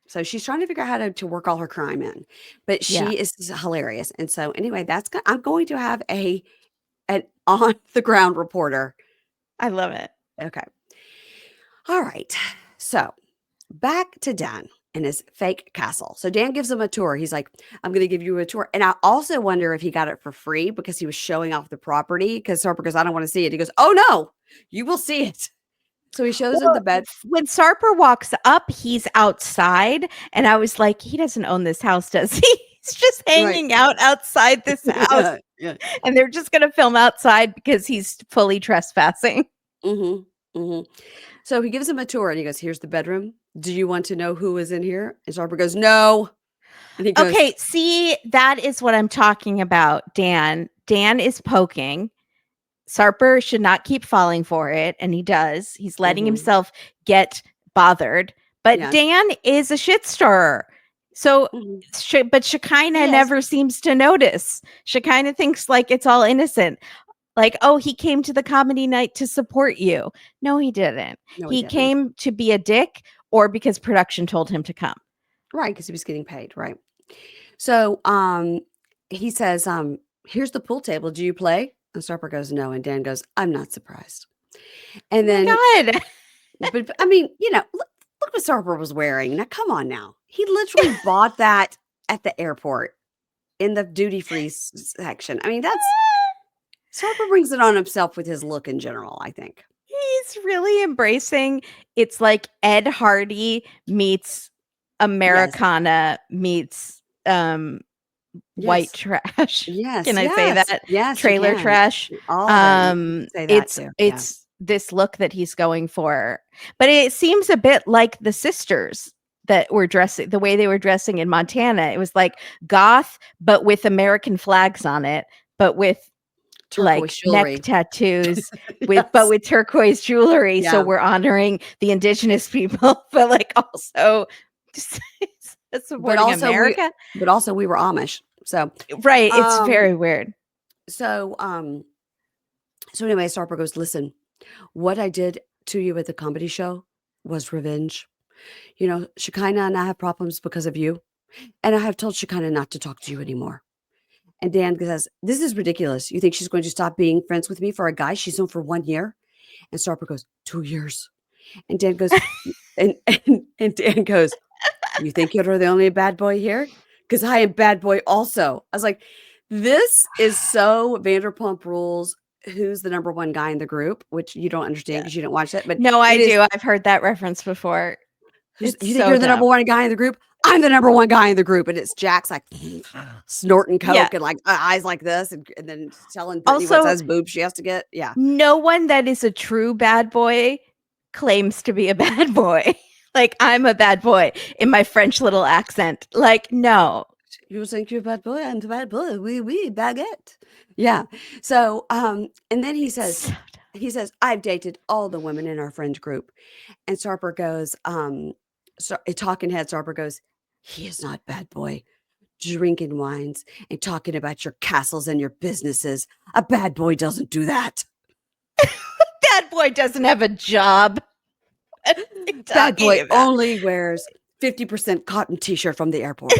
So she's trying to figure out how to work all her crime in, but Yeah. she is hilarious. And so anyway, I'm going to have an on the ground reporter. I love it. Okay. All right. So back to Dan and his fake castle. So Dan gives him a tour. He's like, I'm going to give you a tour. And I also wonder if he got it for free because he was showing off the property because Sarper goes, I don't want to see it. He goes, oh no, you will see it. So he shows him the bed. When Sarper walks up, he's outside. And I was like, he doesn't own this house, does he? He's just hanging out outside this house. Yeah. And they're just going to film outside because he's fully trespassing. Mhm, mhm. So he gives him a tour and he goes, "Here's the bedroom. Do you want to know who is in here?" And Sarper goes, "No." And he goes, Okay, see, that is what I'm talking about, Dan. Dan is poking. Sarper should not keep falling for it, and he does. He's letting Mhm. himself get bothered. But Yes. Dan is a shit stirrer. So, Mhm. but Shekinah Yes. never seems to notice. Shekinah thinks like it's all innocent. Like, oh, he came to the comedy night to support you. No, he didn't. No, he He didn't. came to be a dick or because production told him to come. Right, because he was getting paid, right. So, he says, "Here's the pool table. Do you play?" And Sarper goes, "No." And Dan goes, "I'm not surprised." Oh And my then God. but I mean, look what Sarper was wearing. Now, come on now. He literally bought that at the airport in the duty-free section. I mean, that's Sarper brings it on himself with his look in general, I think. He's really embracing it's like Ed Hardy meets Yes. Americana meets white Yes. trash. Yes, Can I say yes. that? Yes, you Trailer can. trash. All of it. You can say that too. Yeah. It's this look that he's going for. But it seems a bit like the sisters that were dressing the way they were dressing in Montana. It was like goth, but with American flags on it, but with like Turquoise neck jewelry. tattoos but Yes. with turquoise jewelry, so Yeah. we're honoring the indigenous people, but like also just But supporting also we America. but also we were Amish. Right, it's Um, very weird. so, um, so anyway, Sarper goes, "Listen, what I did to you at the comedy show was revenge. Shekinah and I have problems because of you, and I have told Shekinah not to talk to you anymore." And Dan says, "This is ridiculous. You think she's going to stop being friends with me for a guy she's known for 1 year?" And Sarper goes, "2 years." And Dan goes, and Dan goes, "You think you're the only bad boy here? Because I am bad boy also." I was like, this is so Vanderpump Rules. Who's the number one guy in the group? Which you don't understand Yeah. because you didn't watch that, but No, I it is do. I've heard that reference before. who's It's you think so you're the number dumb. one guy in the group? I'm the number one guy in the group. And it's Jack's like snorting Yeah. coke and like eyes like this, and then telling Brittany what Also, size boob she has to get. Yeah. no one that is a true bad boy claims to be a bad boy. Like, I'm a bad boy in my French little accent. Like, no. You think you're a bad boy? I'm the bad boy. We baguette. Yeah. So, and then It's so he says, "I've dated all the women in our friend group." And Sarper goes, so a talking head Sarper goes, "He is not bad boy. Drinking wines and talking about your castles and your businesses. A bad boy doesn't do that. bad boy doesn't have a job. What are you Bad talking boy about? only wears 50% cotton t-shirt from the airport."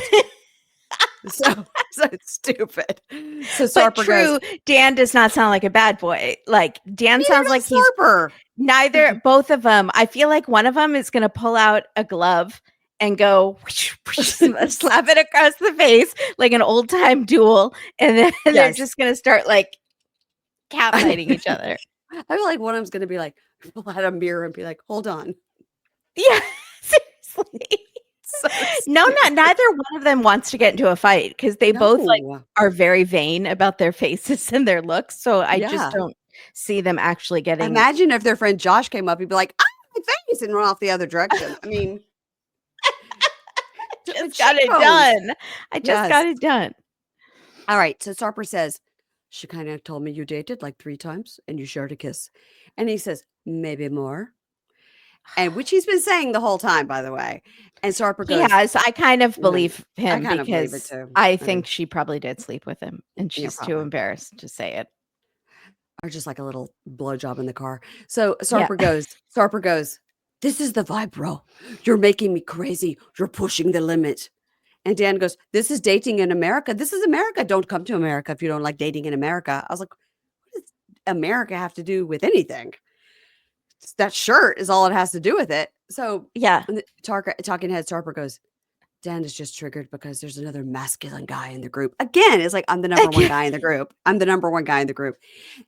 So, so it's stupid. So But Sarper goes, true, Dan does not sound like a bad boy. Like, Dan "Neither sounds like does he's Sarper." neither both of them. I feel like one of them is gonna pull out a glove and go whoosh, whoosh, slap it across the face like an old time duel, and then they're Yes. just gonna start like cat I fighting each other. feel like one of them's gonna be like, pull out a mirror and be like, "Hold on." Yeah, seriously. So No, not stupid. neither one of them wants to get into a fight because they both like No. are very vain about their faces and their looks. So I just Yeah. don't see them actually getting. Imagine if their friend Josh came up, he'd be like, "Ah, my face," and run off the other direction. I mean, with Just got it cheekbones. done. I just Yes. got it done. All right. So Sarper says, "She kind of told me you dated like 3 times and you shared a kiss." And he says, "Maybe more." And which he's been saying the whole time, by the way. And Sarper He goes, has. I kind of "Yeah, believe I him kind of believe it because too. I I do. think she probably did sleep with him and Yeah, she's too probably. embarrassed to say it. Or just like a little blowjob in the car. So Yeah. Sarper goes, "This is the vibe, bro. You're making me crazy. You're pushing the limit." And Dan goes, "This is dating in America. This is America. Don't come to America if you don't like dating in America." I was like, what does America have to do with anything? That shirt is all it has to do with it. So Yeah. and the talking head Sarper goes, "Dan is just triggered because there's another masculine guy in the group." Again, it's like, I'm the number one guy in the group. I'm the number one guy in the group.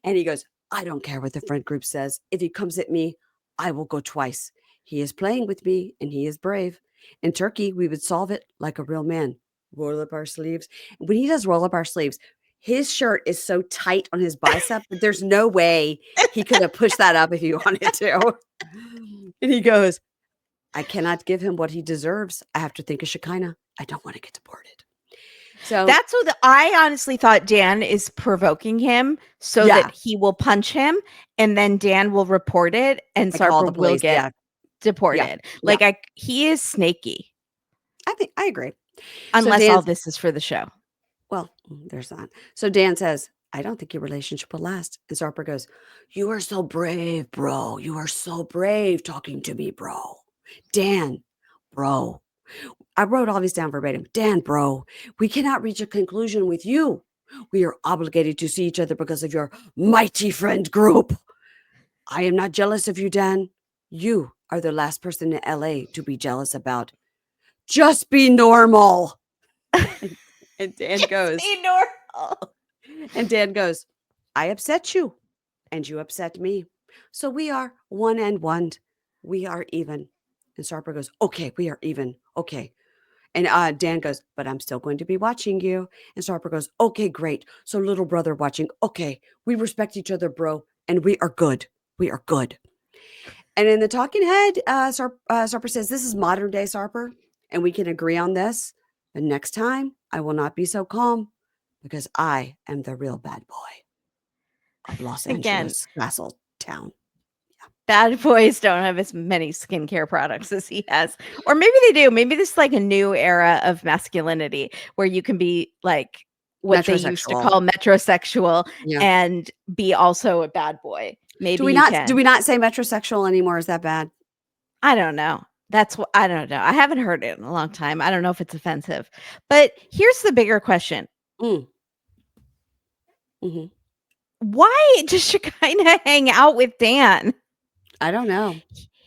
And he goes, "I don't care what the friend group says. If he comes at me, I will go twice. He is playing with me and he is brave. In Turkey, we would solve it like a real man. Roll up our sleeves." When he does roll up our sleeves, his shirt is so tight on his bicep that there's no way he could have pushed that up if he wanted to. And he goes, I cannot give him what he deserves. I have to think of Shekinah. I don't want to get deported. So That's what I honestly thought Dan is provoking him so Yeah. that he will punch him, and then Dan will report it, and I call the Sarper will police. get Yeah. deported. Yeah. Like, he is snaky, I agree. unless all this is for the show. Well, there's that. So Dan says, I don't think your relationship will last. And Sarper goes, you are so brave, bro. You are so brave talking to me, bro. Dan, bro. I wrote all these down verbatim. Dan, bro, we cannot reach a conclusion with you. We are obligated to see each other because of your mighty friend group. I am not jealous of you, Dan. You are the last person in LA to be jealous about. Just be normal. And Dan goes, Be normal. And Dan goes, I upset you and you upset me. So we are one and one. We are even. And Sarper goes, okay, we are even. Okay. And Dan goes, but I'm still going to be watching you. And Sarper goes, okay, great. So little brother watching. Okay. We respect each other, bro. And we are good. We are good. And in the talking head, Sarper says, this is modern day Sarper. And we can agree on this. But next time, I will not be so calm because I am the real bad boy of Los Again, Angeles Castle Town. bad boys don't have as many skincare products as he has. Or maybe they do. Maybe this is like a new era of masculinity where you can be like what they used to Metrosexual. call metrosexual Yeah. and be also a bad boy. Maybe Do we not say metrosexual anymore? Is that bad? I don't know. That's what I don't know. I haven't heard it in a long time. I don't know if it's offensive. But here's the bigger question. Mm. Mm-hmm. Why does Shekinah hang out with Dan? I don't know.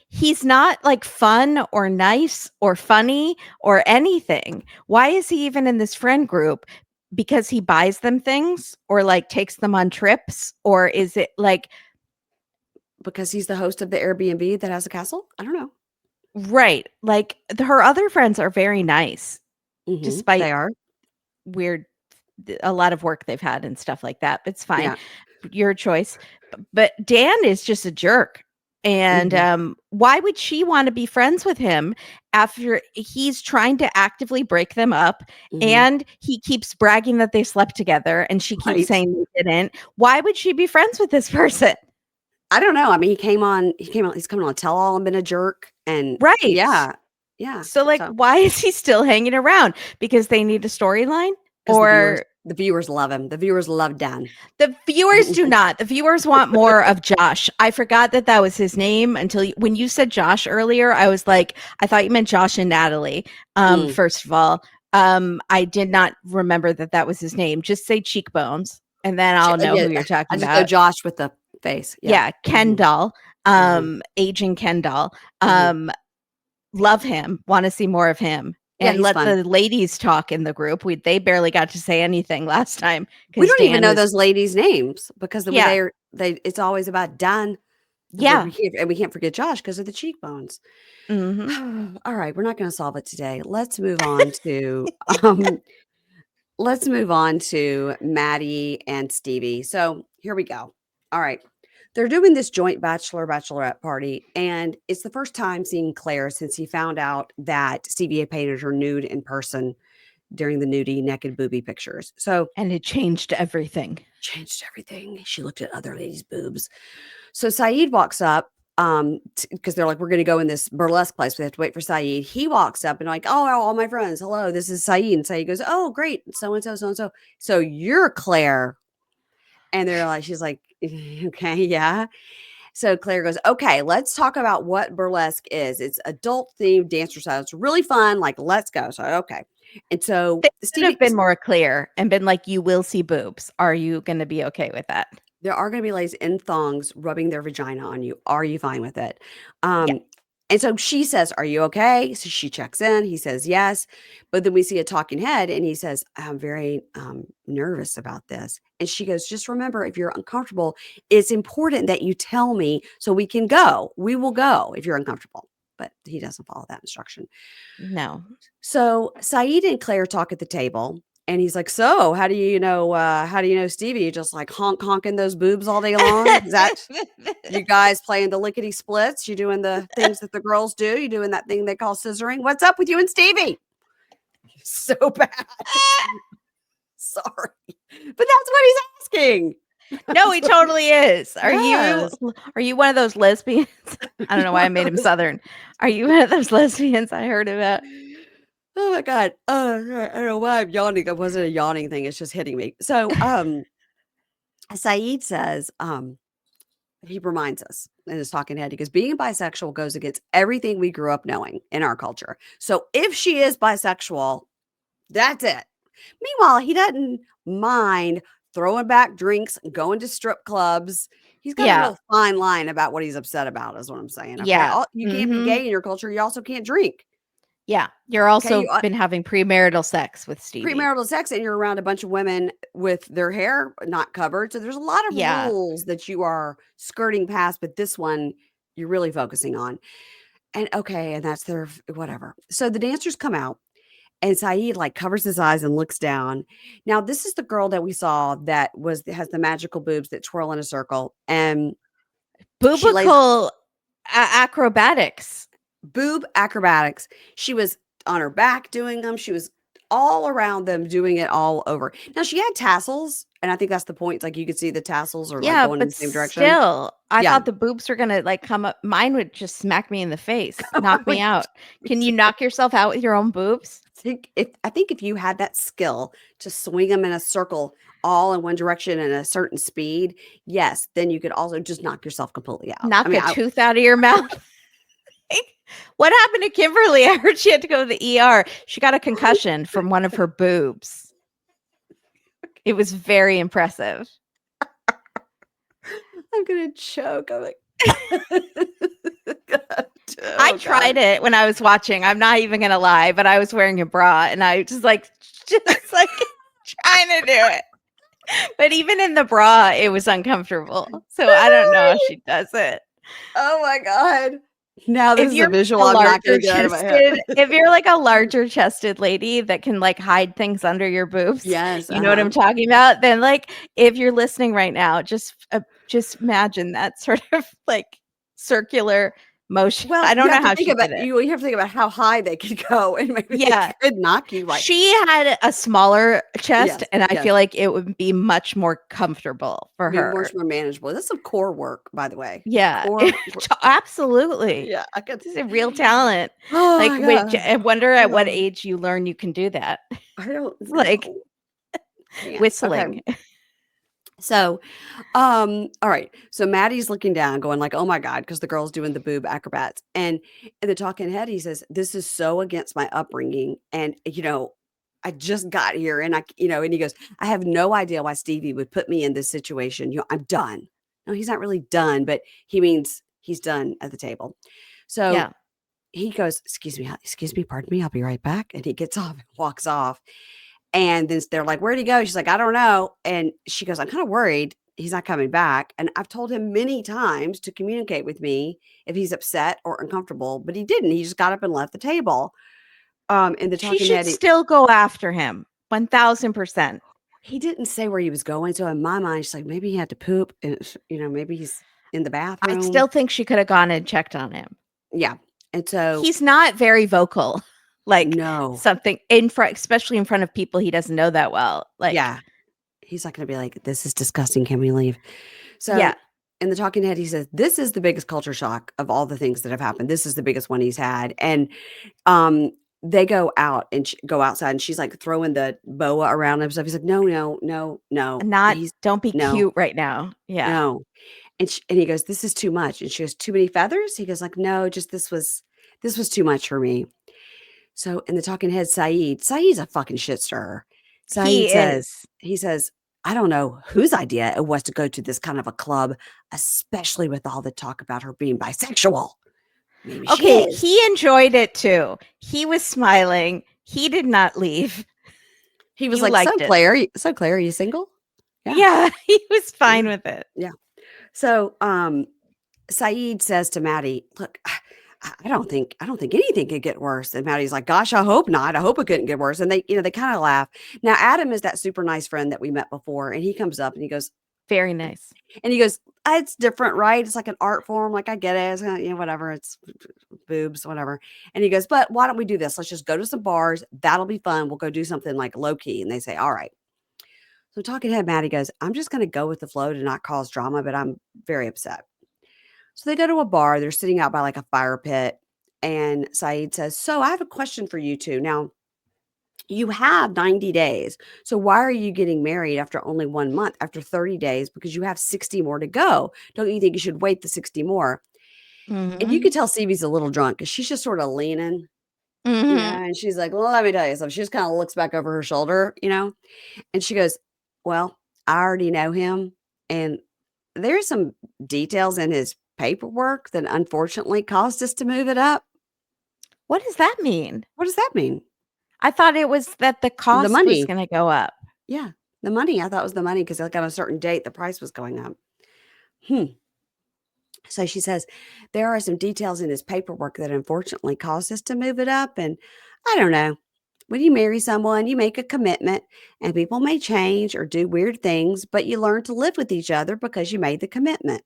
He's not like fun or nice or funny or anything. Why is he even in this friend group? Because he buys them things or like takes them on trips? Or is it like Because he's the host of the Airbnb that has a castle? I don't know. right? Like her other friends are very nice, Mm-hmm. despite They are weird a lot of work they've had and stuff like that. It's fine. Yeah. Your choice. But Dan is just a jerk. And why would she want to be friends with him after he's trying to actively break them up and he keeps bragging that they slept together and she keeps saying they didn't? Why would she be friends with this person? I don't know. I mean, he's coming on a tell all and been a jerk. And right. Yeah. So like, why is he still hanging around? Because they need a storyline? Or the viewers love him. The viewers love Dan. The viewers do not. The viewers want more of Josh. I forgot that was his name until when you said Josh earlier. I was like, I thought you meant Josh and Natalie. First of all, I did not remember that was his name. Just say cheekbones, and then I'll know who you're talking about. I just know Josh with the face. Yeah, Kendall, aging Kendall. Love him. Want to see more of him. And let the ladies talk in the group. They barely got to say anything last time. We don't even know those ladies' names because it's always about Dan. Yeah. And we can't forget Josh because of the cheekbones. Mm-hmm. All right. We're not going to solve it today. Let's move on to Maddie and Stevie. So here we go. All right. They're doing this joint bachelorette party, and it's the first time seeing Claire since he found out that Stevie had painted her nude in person during the nudie naked booby pictures. And it changed everything. She looked at other ladies' boobs. So Saeed walks up because they're like, we're going to go in this burlesque place. We have to wait for Saeed. He walks up and like, oh, all my friends, hello, this is Saeed. And Saeed goes, oh, great, so-and-so, so-and-so. So you're Claire. And they're like, she's like, okay, yeah. So Claire goes, okay, let's talk about what burlesque is. It's adult themed dancer style. It's really fun. Like, let's go. So, okay. And so they should have been more clear and been like, you will see boobs. Are you going to be okay with that? There are going to be ladies in thongs rubbing their vagina on you. Are you fine with it? Yeah. And so she says, are you okay? So she checks in. He says, yes. But then we see a talking head and he says, I'm very nervous about this. And she goes, just remember, if you're uncomfortable, it's important that you tell me so we can go. We will go if you're uncomfortable. But he doesn't follow that instruction. No. So Saeed and Claire talk at the table. And he's like, "So, how do you know Stevie? You just like honking those boobs all day long? Is that you guys playing the lickety splits? You doing the things that the girls do? You doing that thing they call scissoring? What's up with you and Stevie?" So bad. Sorry. But that's what he's asking. No, he totally is. Yes. Are you one of those lesbians? I don't know why I made him Southern. Are you one of those lesbians I heard about? Oh my God. I don't know why I'm yawning. It wasn't a yawning thing. It's just hitting me. So, Saeed says, he reminds us in his talking head, he goes, being bisexual goes against everything we grew up knowing in our culture. So if she is bisexual, that's it. Meanwhile, he doesn't mind throwing back drinks, going to strip clubs. He's got a Yeah. real fine line about what he's upset about, is what I'm saying. Okay. Yeah. You can't be gay in your culture. You also can't drink. Yeah. You're Okay. also been having premarital sex with Stevie. Premarital sex, and you're around a bunch of women with their hair not covered. So there's a lot of Yeah. rules that you are skirting past, but this one you're really focusing on. And okay, and that's their whatever. So the dancers come out, and Saeed like covers his eyes and looks down. Now, this is the girl that we saw that has the magical boobs that twirl in a circle, and she lays Boobical acrobatics. boob acrobatics. She was on her back doing them. She was all around them doing it all over. Now she had tassels, and I think that's the point. It's like you could see the tassels are like Yeah, going in but the same direction. still, I Yeah. thought the boobs were gonna like come up. Mine would just smack me in the face, knock me Like, out. Can you knock yourself out with your own boobs? I think if you had that skill to swing them in a circle all in one direction at a certain speed, yes, then you could also just knock yourself completely out. Knock I mean, a tooth out of your mouth. What happened to Kimberly? I heard she had to go to the ER. She got a concussion from one of her boobs. It was very impressive. I'm gonna choke. I'm like, I tried it when I was watching. I'm not even gonna lie, but I was wearing a bra and I just like trying to do it. But even in the bra, it was uncomfortable. So I don't know how she does it. Oh my God. Now this If is a you're visual a I'm not gonna larger get out of my head. chested, if you're like a larger chested lady that can like hide things under your boobs, Yes. you know what I'm talking about? Then like if you're listening right now, just imagine that sort of like circular motion. Well, I don't you know have to how think she about did it. you have to think about how high they could go, and maybe Yeah. they could knock you right. She had a smaller chest, Yes, and I yes. feel like it would be much more comfortable for Be her. much more manageable. That's some core work, by the way. Yeah, Core absolutely. Yeah, I could This is a real talent. Oh Like, my which God. I wonder at what Oh, age you learn you can do that. I don't Like know. Can't. Okay. whistling. So, all right. So Maddie's looking down, going like, "Oh my God," because the girl's doing the boob acrobats. And in the talking head, he says, "This is so against my upbringing. And I just got here and and he goes, I have no idea why Stevie would put me in this situation. I'm done." No, he's not really done, but he means he's done at the table. So Yeah. he goes, excuse me, pardon me, I'll be right back. And he gets off and walks off. And then they're like, "Where'd he go?" She's like, "I don't know." And she goes, "I'm kind of worried he's not coming back. And I've told him many times to communicate with me if he's upset or uncomfortable, but he didn't. He just got up and left the table." In the She talking should head, still go after him. 1000%. he didn't say where he was going. So in my mind, she's like, maybe he had to poop. And, maybe he's in the I bathroom. still think she could have gone and checked on him. Yeah. And so He's not very vocal. Like no. something in front, especially in front of people he doesn't know that well. Like, Yeah. He's not going to be like, "This is disgusting. Can we leave?" So yeah. in the talking head, he says, "This is the biggest culture shock of all the things that have happened. This is the biggest one he's had." And they go out and go outside, and she's like throwing the boa around him stuff. He's like, "No, no, no, no." Don't be no, cute right now. Yeah. no. And he goes, "This is too much." And she goes, "Too many feathers?" He goes like, "No, just this was too much for me." So in the talking head, Saeed's a fucking shit stirrer. He is. He says, "I don't know whose idea it was to go to this kind of a club, especially with all the talk about her being bisexual." Maybe she Okay, is. he enjoyed it too. He was smiling. He did not leave. He was He like, liked it. Claire, are you single?" Yeah, he was fine with it. Yeah. So Saeed says to Maddie, "Look, I don't think anything could get worse. And Maddie's like, gosh, I hope not. I hope it couldn't get worse. And they kind of laugh. Now, Adam is that super nice friend that we met before. And he comes up and he goes, Very nice. it's different, right? It's like an art form. Like, I get it. It's whatever. It's boobs, whatever. And he goes, but why don't we do this? Let's just go to some bars. That'll be fun. We'll go do something like low key. And they say, all right. So talking head, Maddie goes, I'm just going to go with the flow to not cause drama, but I'm very upset. So they go to a bar. They're sitting out by like a fire pit. And Saeed says, so I have a question for you two. Now, you have 90 days. So why are you getting married after only 1 month, after 30 days? Because you have 60 more to go. Don't you think you should wait the 60 more? And you Mm-hmm. can tell Stevie's a little drunk because she's just sort of leaning, Mm-hmm. and she's like, well, let me tell you something. She just kind of looks back over her shoulder, and she goes, well, I already know him. And there's some details in his paperwork that unfortunately caused us to move it up. What does that mean? What does that mean? I thought it was that the The cost was money. going to go up. Yeah, the money. I thought it was the money because like on a certain date, the price was going up. Hmm. So she says, there are some details in his paperwork that unfortunately caused us to move it up. And I don't know. When you marry someone, you make a commitment, and people may change or do weird things, but you learn to live with each other because you made the commitment.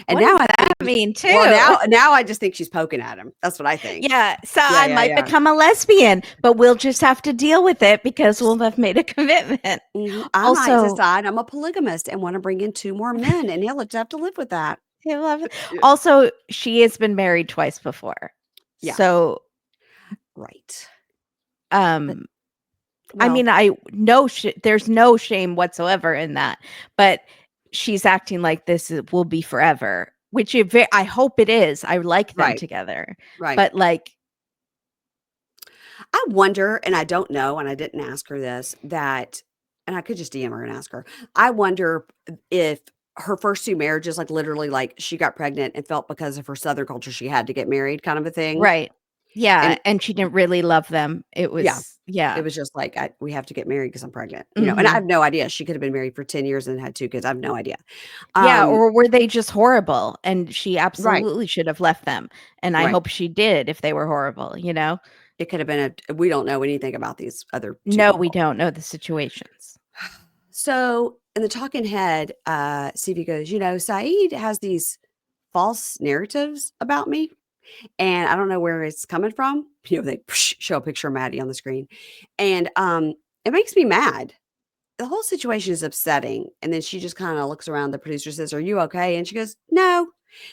And What now does I that think, mean too? well, now I just think she's poking at him. That's what I think. Yeah, so Yeah, I yeah, might yeah. become a lesbian, but we'll just have to deal with it because we'll have made a commitment. I might Also, decide I'm a polygamist and want to bring in 2 more men, and he'll have to live with that. I love it. Yeah. Also, she has been married twice before. Yeah, So, right. But, I well, mean, I know there's no shame whatsoever in that, but she's acting like will be forever, which I hope it is. I like them right, together, right. but like, I wonder, and I don't know, and I didn't ask her this, and I could just DM her and ask her. I wonder if her first 2 marriages, like literally, like she got pregnant and felt because of her Southern culture, she had to get married kind of a thing. right. Yeah, And and she didn't really love them. It yeah, was, yeah. it was just like, we have to get married because I'm pregnant, and I Mhm. have no idea. She could have been married for 10 years and had 2 kids. I have no idea. Yeah, Um, or were they just horrible and she right, absolutely should have left them, and I right. hope she did if they were horrible, you know? It could have been we don't know anything about these other 2 No, we people. don't know the situations. So in the talking head, Stevie goes, Saeed has these false narratives about me, and I don't know where it's coming from. They show a picture of Maddie on the screen, and it makes me mad. The whole situation is upsetting. And then she just kind of looks around. The producer says, are you okay? And she goes, no.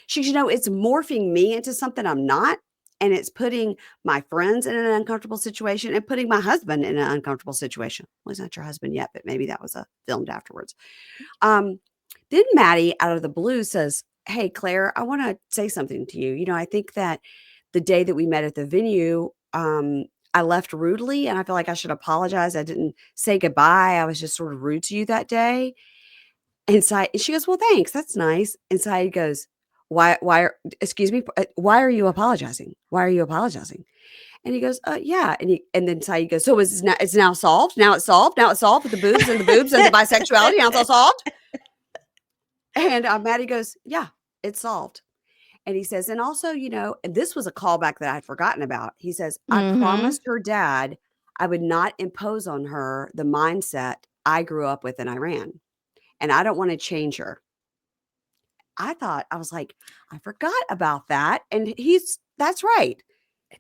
She goes, it's morphing me into something I'm not. And it's putting my friends in an uncomfortable situation and putting my husband in an uncomfortable situation. Well, he's not your husband yet, but maybe that was filmed afterwards. Um, then Maddie, out of the blue, says, hey, Claire, I want to say something to you. I think that the day that we met at the venue, I left rudely, and I feel like I should apologize. I didn't say goodbye. I was just sort of rude to you that day. And she goes, well, thanks. That's nice. And Saeed goes, excuse me, why are you apologizing? Why are you apologizing? And he goes, yeah. And then Saeed goes, so it's now solved? Now it's solved? Now it's solved with the boobs and the boobs and the bisexuality? Now it's all solved? And Maddie goes, yeah, it's solved. And he says, and also, and this was a callback that I had forgotten about. He says, I Mhm. promised her dad I would not impose on her the mindset I grew up with in Iran. And I don't want to change her. I was like, I forgot about that. And that's right.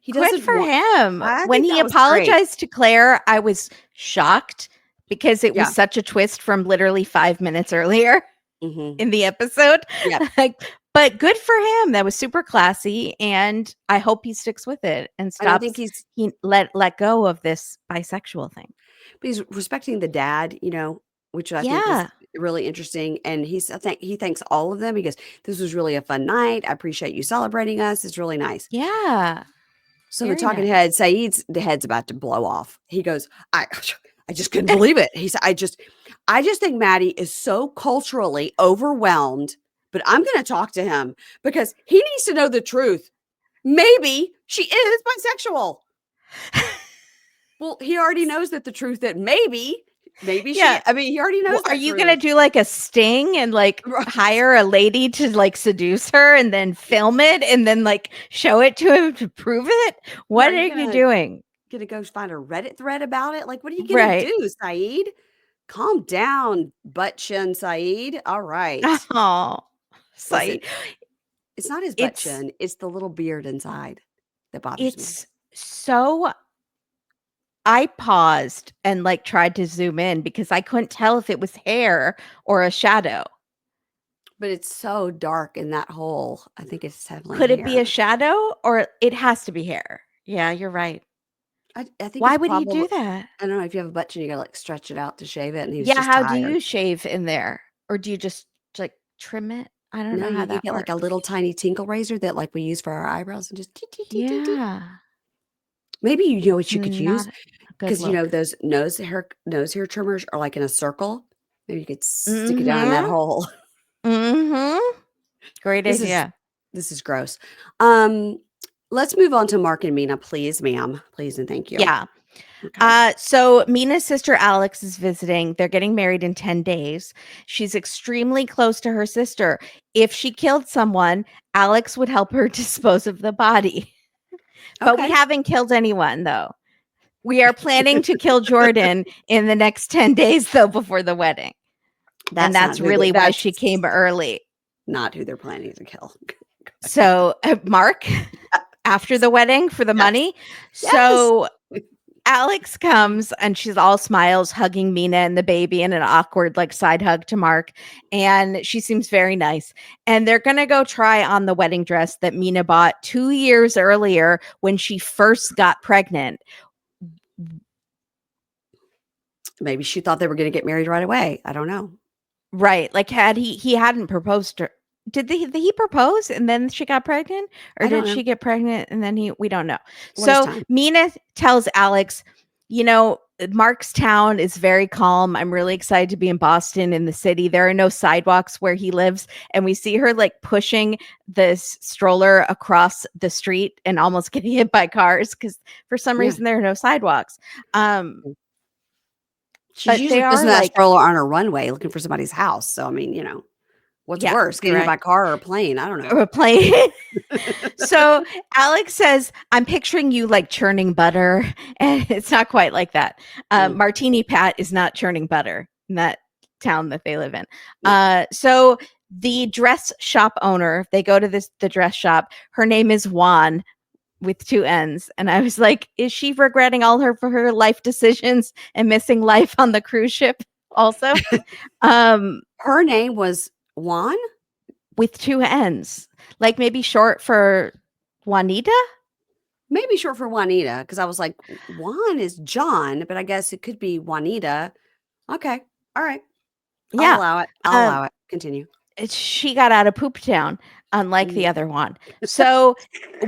He Good doesn't for want, him. I When think he that was great. apologized to Claire, I was shocked because it was Yeah. such a twist from literally 5 minutes earlier Hmm. in the episode. Yep. Like, but good for him. That was super classy, and I hope he sticks with it and And I think stops he let go of this bisexual thing. but he's respecting the dad, which I think was Yeah. really interesting. And he thanks all of them. He goes, this was really a fun night. I appreciate you celebrating us. It's really nice. Yeah. So the Very talking nice. head, Saeed's the head's about to blow off. He goes, I just couldn't believe it. He said, I just think Maddie is so culturally overwhelmed, but I'm going to talk to him because he needs to know the truth. Maybe she is bisexual. Well, he already knows that the truth that maybe Maybe Yeah. I mean, he already knows Are that you gonna truth. do like a sting and like Right. hire a lady to like seduce her and then film it and then like show it to him to prove it? Yeah, What are are you you gonna doing? go find a Reddit thread about it? Like, what are you gonna Right. do, Saeed? Calm down, butt chin Saeed. All right. Oh, Listen, Saeed. it's not his butt It's chin, it's the little beard inside that bothers me. it's so I paused and like tried to zoom in because I couldn't tell if it was hair or a shadow. But it's so dark in that hole. I think it's heavily Could it be hair. a shadow or it has to be hair? Yeah, you're right. I think Why it's would he probably do that? I don't know if you have a butt chin, you gotta, like, stretch it out to shave it, and he was Yeah, just how do tired. you shave in there? Or do you just like trim it? I don't No, know how you could that get, like, a works. little tiny tinkle razor that, like, we use for our eyebrows and just "Teet, teet, teet, teet, teet." Yeah. Maybe you know what you could Not use? a good Because you know, look. those nose hair trimmers are, like, in a circle? Maybe you could stick it down in that Mhm. hole. Mhm. Great This is idea. this is gross. Um, let's move on to Mark and Mina, please, ma'am. Please and thank you. Yeah. Okay. So Mina's sister Alex is visiting. They're getting married in 10 days. She's extremely close to her sister. If she killed someone, Alex would help her dispose of the body. But we Okay. haven't killed anyone, though. We are planning to kill Jordan in the next 10 days, though, before the wedding. And That's not that's who they really why that's she came early. not who they're planning to kill. So, Mark, after the wedding for the Yes. money. Yes. So Alex comes and she's all smiles, hugging Mina and the baby in an awkward, like, side hug to Mark. And she seems very nice. And they're going to go try on the wedding dress that Mina bought 2 years earlier when she first got pregnant. Maybe she thought they were gonna get married right away. I don't know. Right. Like, had he hadn't proposed to her. Did he propose and then she got pregnant? Or I don't did know. she get pregnant and then we don't know. What is So time? Mina tells Alex, Mark's town is very calm. I'm really excited to be in Boston in the city. There are no sidewalks where he lives. And we see her like pushing this stroller across the street and almost getting hit by cars because for some Yeah. reason there are no sidewalks. She's But they usually pushing are that like, stroller on a runway looking for somebody's house. So I mean, what's yeah, worse, getting hit by a correct. car or a plane? I don't know. Or a plane. So Alex says, I'm picturing you like churning butter. And it's not quite like that. Mm, Martini Pat is not churning butter in that town that they live in. no. So the dress shop owner, they go to the dress shop. Her name is Juan with two N's. And I was like, is she regretting all her life decisions and missing life on the cruise ship also? Um, Her name was Juan? with two N's, like maybe short for Juanita? Maybe short for Juanita, because I was like, Juan is John, but I guess it could be Juanita. Okay. All right. I'll Yeah. allow it. I'll Um, allow it. Continue. she got out of Poop Town, unlike Mm, the other one. So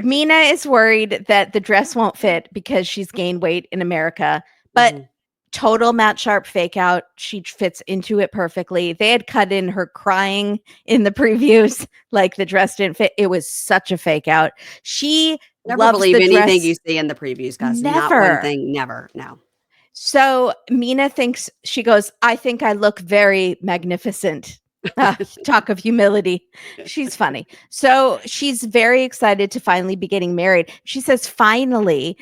Mina is worried that the dress won't fit because she's gained weight in America, but mhm. total Matt Sharp fake out. She fits into it perfectly. They had cut in her crying in the previews, like the dress didn't fit. It was such a fake out. She Never loves believe the anything dress. you see in the previews, guys. Not one Never. thing. Never. No. So Mina thinks, she goes, I think I look very magnificent. Talk of humility. She's funny. So she's very excited to finally be getting married. She says, finally,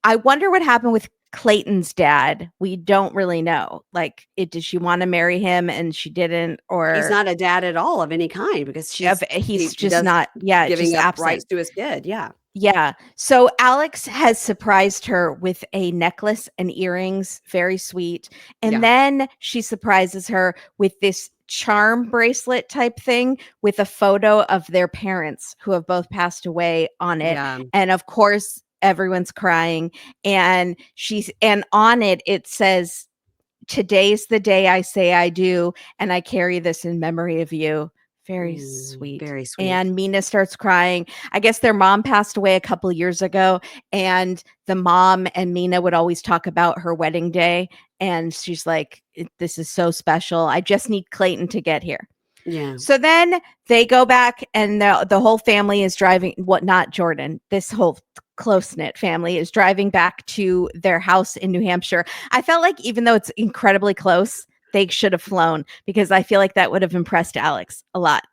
I wonder what happened with Clayton's dad. We don't really know. Like, did she want to marry him and she didn't? He's Or not a dad at all of any kind because he's he just does not, yeah, just giving up absent. rights to his kid. Yeah. Yeah. So Alex has surprised her with a necklace and earrings, very sweet. And Yeah. then she surprises her with this charm bracelet type thing with a photo of their parents who have both passed away on it. Yeah. And of course, everyone's crying. And on it, it says, today's the day I say I do, and I carry this in memory of you. Very sweet. Very sweet. And Mina starts crying. I guess their mom passed away a couple years ago, and the mom and Mina would always talk about her wedding day. And she's like, This is so special. I just need Clayton to get here." Yeah. So then they go back and the whole family is driving, not Jordan, this whole close-knit family is driving back to their house in New Hampshire. I felt like even though it's incredibly close, they should have flown because I feel like that would have impressed Alex a lot.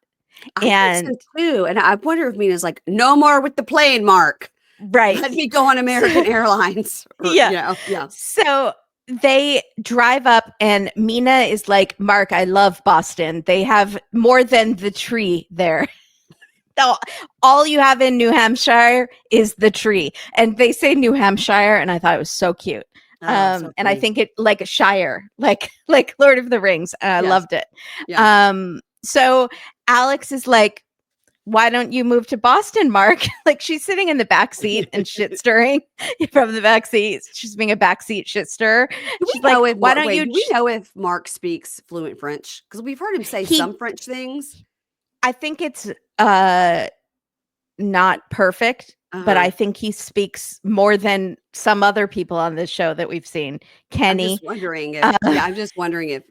I think so too. And I wonder if Mina's like, no more with the plane, Mark. Right. Let me go on American Airlines. Or, Yeah. Yeah. So they drive up and Mina is like, Mark, I love Boston. They have more than the tree there. All you have in New Hampshire is the tree. And they say New Hampshire, and I thought it was so cute. So and I think it like a shire, like Lord of the Rings. I loved it. Yeah. So Alex is like, why don't you move to Boston, Mark? Like she's sitting in the back seat and shit stirring from the back seat. She's being a backseat shit stirrer. She's like, why don't you? Do we know if Mark speaks fluent French? Because we've heard him say some French things. I think it's not perfect, but I think he speaks more than some other people on this show that we've seen. Kenny. I'm just wondering if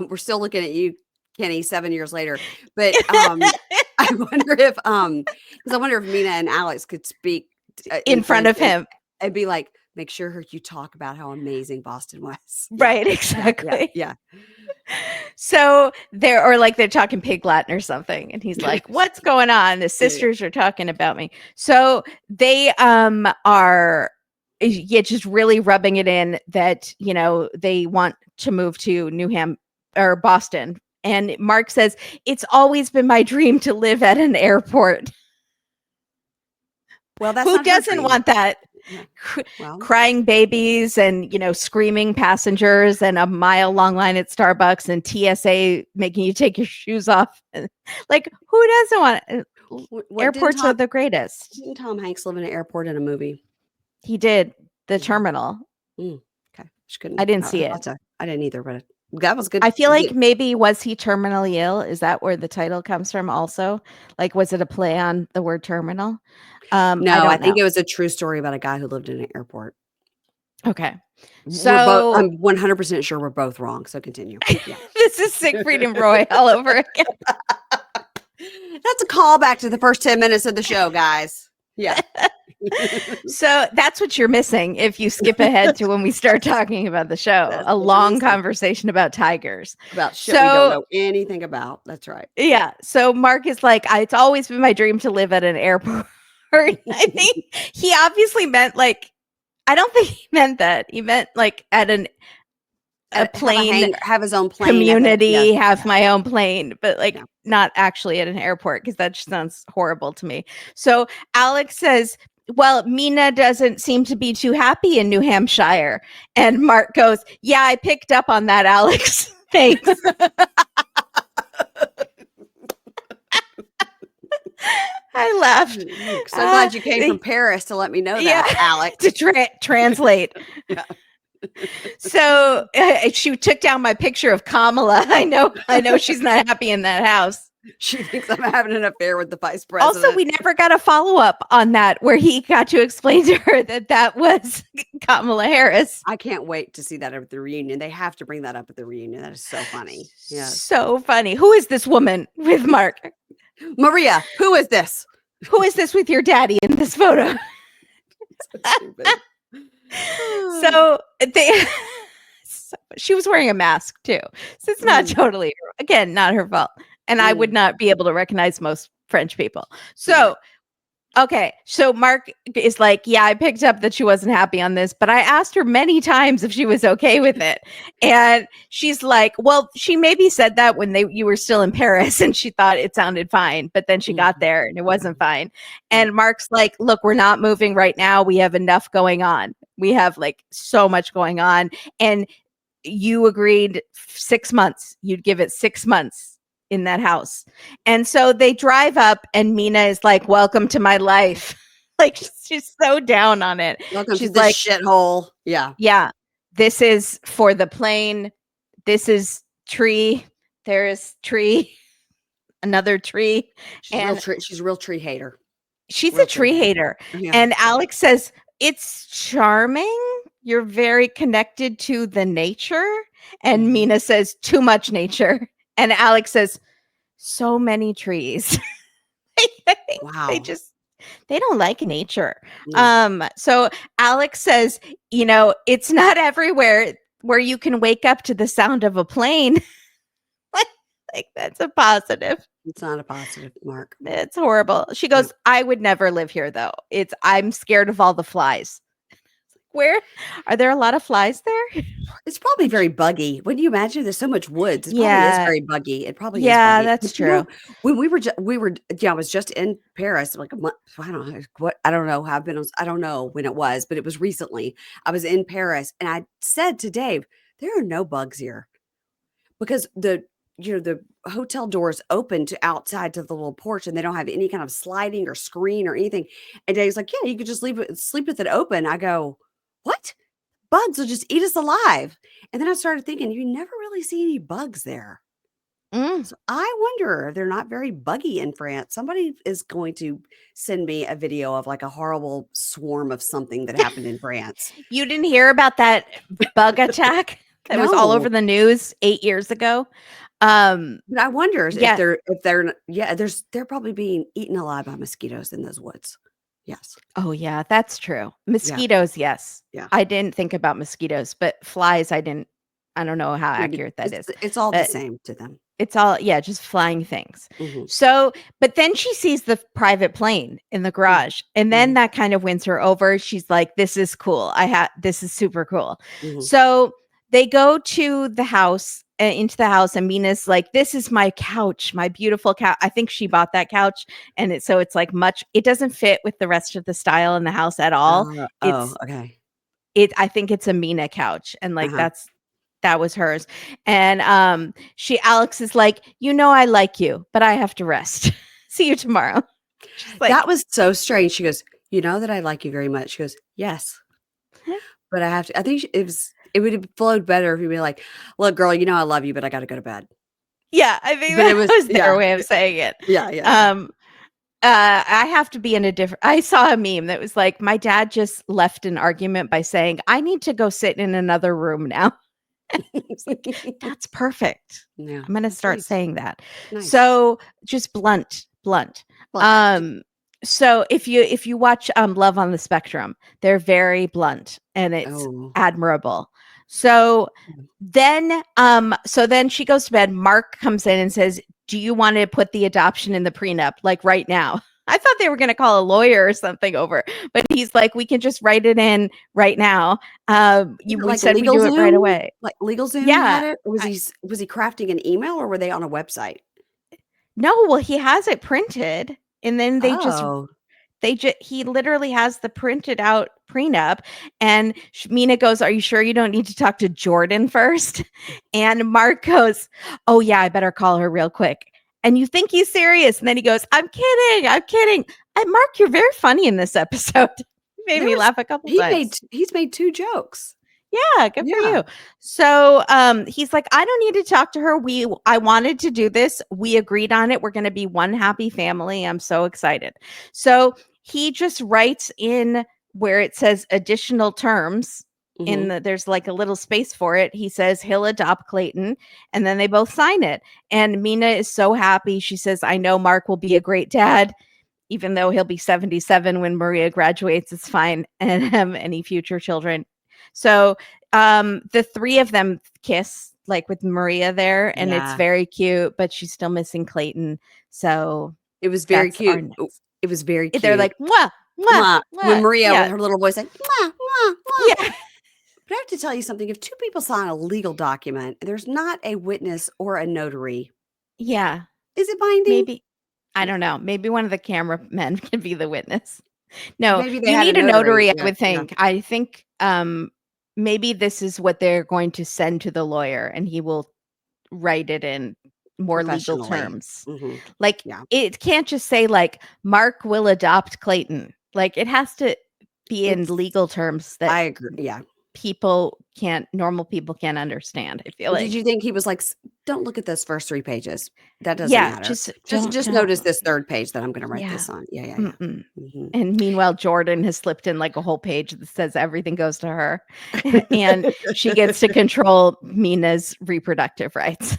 we're still looking at you, Kenny, 7 years later. But I wonder if because I wonder if Mina and Alex could speak in front of him. I'd be like, make sure you talk about how amazing Boston was. Right, exactly. Yeah. So they're talking Pig Latin or something, and he's like, "What's going on?" The sisters are talking about me. So they are just really rubbing it in that they want to move to New Hampshire or Boston. And Mark says, "It's always been my dream to live at an airport." Well, that's who doesn't want that? Well, crying babies and screaming passengers and a mile-long line at Starbucks and TSA making you take your shoes off. Like, who doesn't want it? Airports are the greatest. Didn't Tom Hanks live in an airport in a movie? He did. The Terminal. Okay, I didn't see it. I didn't either, but that was good. I feel like maybe was he terminally ill? Is that where the title comes from? Also, like, was it a play on the word terminal? No, I think it was a true story about a guy who lived in an airport. Okay. So I'm 100% sure we're both wrong. So continue. Yeah. This is Siegfried and Roy all over again. That's a callback to the first 10 minutes of the show, guys. Yeah. So that's what you're missing if you skip ahead to when we start talking about the show. A long conversation about tigers. About shit we don't know anything about. That's right. Yeah. So Mark is like, it's always been my dream to live at an airport. I think he obviously meant I don't think he meant that. He meant at a plane, have his own plane community, have my own plane, but not actually at an airport, because that just sounds horrible to me. So Alex says, well, Mina doesn't seem to be too happy in New Hampshire. And Mark goes, yeah, I picked up on that, Alex. Thanks. I laughed. So glad you came from Paris to let me know that, Alex. To translate. Yeah. So she took down my picture of Kamala. I know she's not happy in that house. She thinks I'm having an affair with the vice president. Also, we never got a follow-up on that where he got to explain to her that was Kamala Harris. I can't wait to see that at the reunion. They have to bring that up at the reunion. That is so funny. Yeah. So funny. Who is this woman with Mark? Maria, who is this? Who is this with your daddy in this photo? So she was wearing a mask too. So it's not totally, again, not her fault. And I would not be able to recognize most French people. So, okay. So Mark is like, yeah, I picked up that she wasn't happy on this, but I asked her many times if she was okay with it. And she's like, well, she maybe said that when you were still in Paris and she thought it sounded fine, but then she got there and it wasn't fine. And Mark's like, look, we're not moving right now. We have enough going on. We have so much going on. And you agreed 6 months. You'd give it 6 months in that house. And so they drive up and Mina is like, welcome to my life. She's so down on it. Welcome to this shithole. Yeah. Yeah. This is for the plane. This is tree. There is tree. Another tree. She's a real tree hater. She's a tree hater. Yeah. And Alex says, it's charming. You're very connected to the nature. And Mina says, too much nature. And Alex says, so many trees. I think Wow. they don't like nature. No. So Alex says, it's not everywhere where you can wake up to the sound of a plane. like that's a positive. It's not a positive, Mark. It's horrible. She No. goes, I would never live here though. I'm scared of all the flies. Where are there a lot of flies there? It's probably very buggy. When you imagine there's so much woods, it probably is Yeah. very buggy. It probably is Yeah, buggy. that's But true. when I was just in Paris like a month. I don't know what, I don't know how I've been. I don't know when it was, but it was recently. I was in Paris and I said to Dave, there are no bugs here because the hotel doors open to outside to the little porch and they don't have any kind of sliding or screen or anything. And Dave's like, yeah, you could just sleep with it open. I go, what? Bugs will just eat us alive. And then I started thinking, you never really see any bugs there. Mm. So I wonder if they're not very buggy in France. Somebody is going to send me a video of like a horrible swarm of something that happened in France. You didn't hear about that bug attack that was all over No, the news 8 years ago? but I wonder Yeah. they're probably being eaten alive by mosquitoes in those woods. Yes. Oh, yeah, that's true. Yeah. Mosquitoes, yes. Yeah. I didn't think about mosquitoes, but flies, I don't know how accurate that is. It's all the But same to them. it's all, yeah, just flying things. Mhm. So, but then she sees the private plane in the garage, and then Mhm. that kind of wins her over. She's like, this is cool. This is super cool. Mhm. So they go to the house, into the house, and Mina's like, this is my couch, my beautiful couch. I think she bought that couch, and it's like it doesn't fit with the rest of the style in the house at all. Oh, okay. I think it's a Mina couch, and like Uh-huh. that was hers. And Alex is like, I like you, but I have to rest. See you tomorrow. She's like, That was so strange. She goes, "You know that I like you very much." She goes, "Yes, but I have to." I think it would have flowed better if you'd be like, "Look, girl, you know I love you, but I got to go to bed." yeah, I think But it that was, was their yeah, way of saying it. yeah. I have to be in a different. I saw a meme that was like, my dad just left an argument by saying, I need to go sit in another room now. It's like, that's perfect. Yeah, I'm going to that's start nice. saying that. Nice. So just blunt. Blunt. So if you watch Love on the Spectrum, they're very blunt and it's Oh, admirable. So then she goes to bed. Mark comes in and says, do you want to put the adoption in the prenup like right now? I thought they were going to call a lawyer or something over, but he's like, we can just write it in right now. We like said we do it right away. Like LegalZoom Yeah. had it, or was he crafting an email, or were they on a website? No, well, he has it printed, and then Oh, he literally has the printed out prenup. And Mina goes, are you sure you don't need to talk to Jordan first? And Mark goes, oh yeah, I better call her real quick. And you think he's serious, and then he goes, I'm kidding. Mark, you're very funny in this episode. Made me laugh a couple times. he's made 2 jokes. Yeah, good for Yeah. you. So he's like, I don't need to talk to her. I wanted to do this. We agreed on it. We're going to be one happy family. I'm so excited. So he just writes in where it says additional terms. Mhm. There's like a little space for it. He says he'll adopt Clayton, and then they both sign it. And Mina is so happy. She says, I know Mark will be a great dad, even though he'll be 77 when Maria graduates. It's fine. And any future children. So the 3 of them kiss like with Maria there, and it's Yeah. very cute, but she's still missing Clayton. So It was very that's our cute. next. It was very They're cute. like, mwah, mwah, Mwah. When mwah. Maria with Yeah. her little voice said, "Mwah, mwah, mwah." Yeah. But I have to tell you something, if 2 people sign a legal document, and there's not a witness or a notary, Yeah. is it binding? Maybe. I don't know. Maybe one of the cameramen can be the witness. No, Maybe they you had a need a notary. notary, I Yeah, would think. I think maybe this is what they're going to send to the lawyer, and he will write it in more legal professionally. terms. Mhm. Like Yeah. it can't just say like Mark will adopt Clayton. Like it has to be in It's legal terms that I agree, yeah. normal people can't understand. I feel Did like. you think he was like, "Don't look at those first 3 pages. That doesn't Yeah, matter. just Just don't. notice this 3rd page that I'm gonna write Yeah. this on." Yeah. Mm-mm. Mhm. And meanwhile, Jordan has slipped in like a whole page that says everything goes to her, and she gets to control Mina's reproductive rights.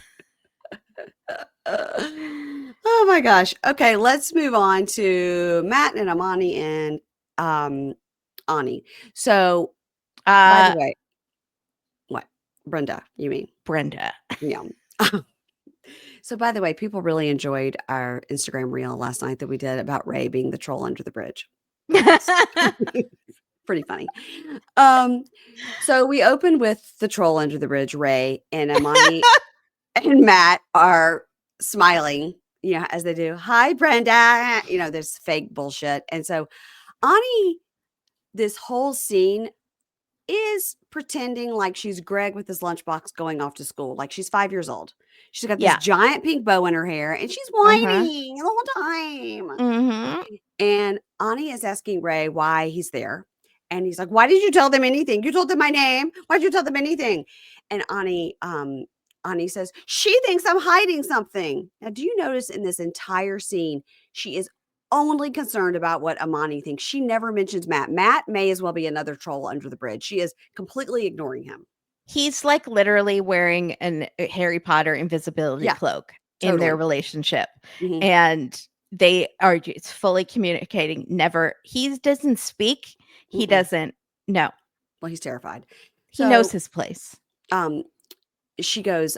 Oh my gosh. Okay, let's move on to Matt and Amani and Ani. So, by the Uh, way, what? Brenda, you mean? Brenda. Yeah. So, by the way, people really enjoyed our Instagram reel last night that we did about Ray being the troll under the bridge. Pretty funny. Um, so we opened with the troll under the bridge, Ray, and Amani and Matt are smiling, as they do. Hi, Brenda. This fake bullshit. And so Ani, this whole scene is pretending like she's Greg with his lunchbox going off to school, like she's 5 years old. She's got this Yeah. giant pink bow in her hair and she's Uh-huh. whining the whole time. Mhm. And Ani is asking Ray why he's there. And he's like, "Why did you tell them anything? You told them my name. Why did you tell them anything?" And Ani says, "She thinks I'm hiding something." Now, do you notice in this entire scene, she is only concerned about what Amani thinks. She never mentions Matt. Matt may as well be another troll under the bridge. She is completely ignoring him. He's like literally wearing an Harry Potter invisibility Yeah, cloak in their totally. relationship. Mhm. And they are just fully communicating. Never, he doesn't speak. He Mm-mm. doesn't, no, Well, he's terrified. he knows So, his place. um, she goes,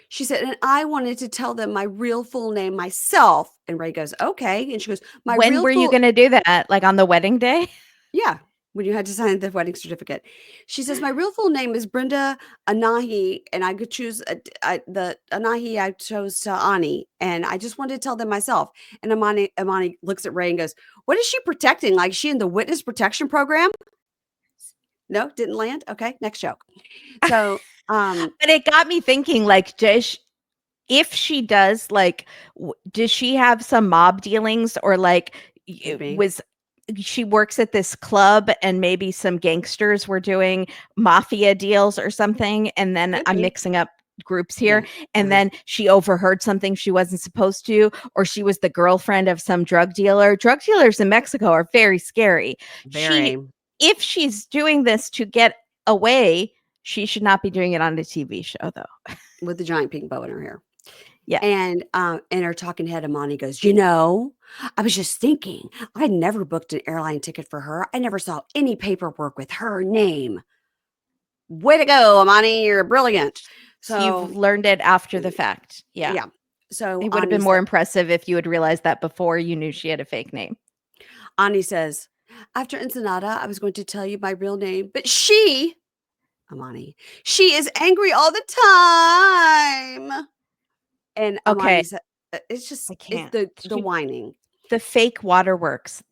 she said, "And I wanted to tell them my real full name myself." And Ray goes, "Okay." And she goes, "My When real were you full," going to do that? Like on the wedding day? yeah, when you had to sign the wedding certificate. She says, "My real full name is Brenda Anahi, and I could choose the Anahi I chose to Ani, and I just wanted to tell them myself." And Amani looks at Ray and goes, "What is she protecting? Like is she in the witness protection program?" No, didn't land. Okay, next joke. So, But it got me thinking, like, if she does, like, does she have some mob dealings or like could be, was she works at this club and maybe some gangsters were doing mafia deals or something, and then could I'm be, mixing up groups yeah, here, and then she overheard something she wasn't supposed to, or she was the girlfriend of some drug dealer. Drug dealers in Mexico are very scary. very. If she's doing this to get away, she should not be doing it on a TV show though. With the giant pink bow in her hair. Yeah. And her talking head, Amani goes, I was just thinking, I never booked an airline ticket for her. I never saw any paperwork with her name. Way to go, Amani. You're brilliant. You've So, learned it after the fact. Yeah. yeah. So It would have been more impressive if you had realized that before you knew she had a fake name. Ani says, "After Ensenada, I was going to tell you my real name, but Amani, she is angry all the time." And Okay, Amani said, I it's can't. the whining. The fake waterworks.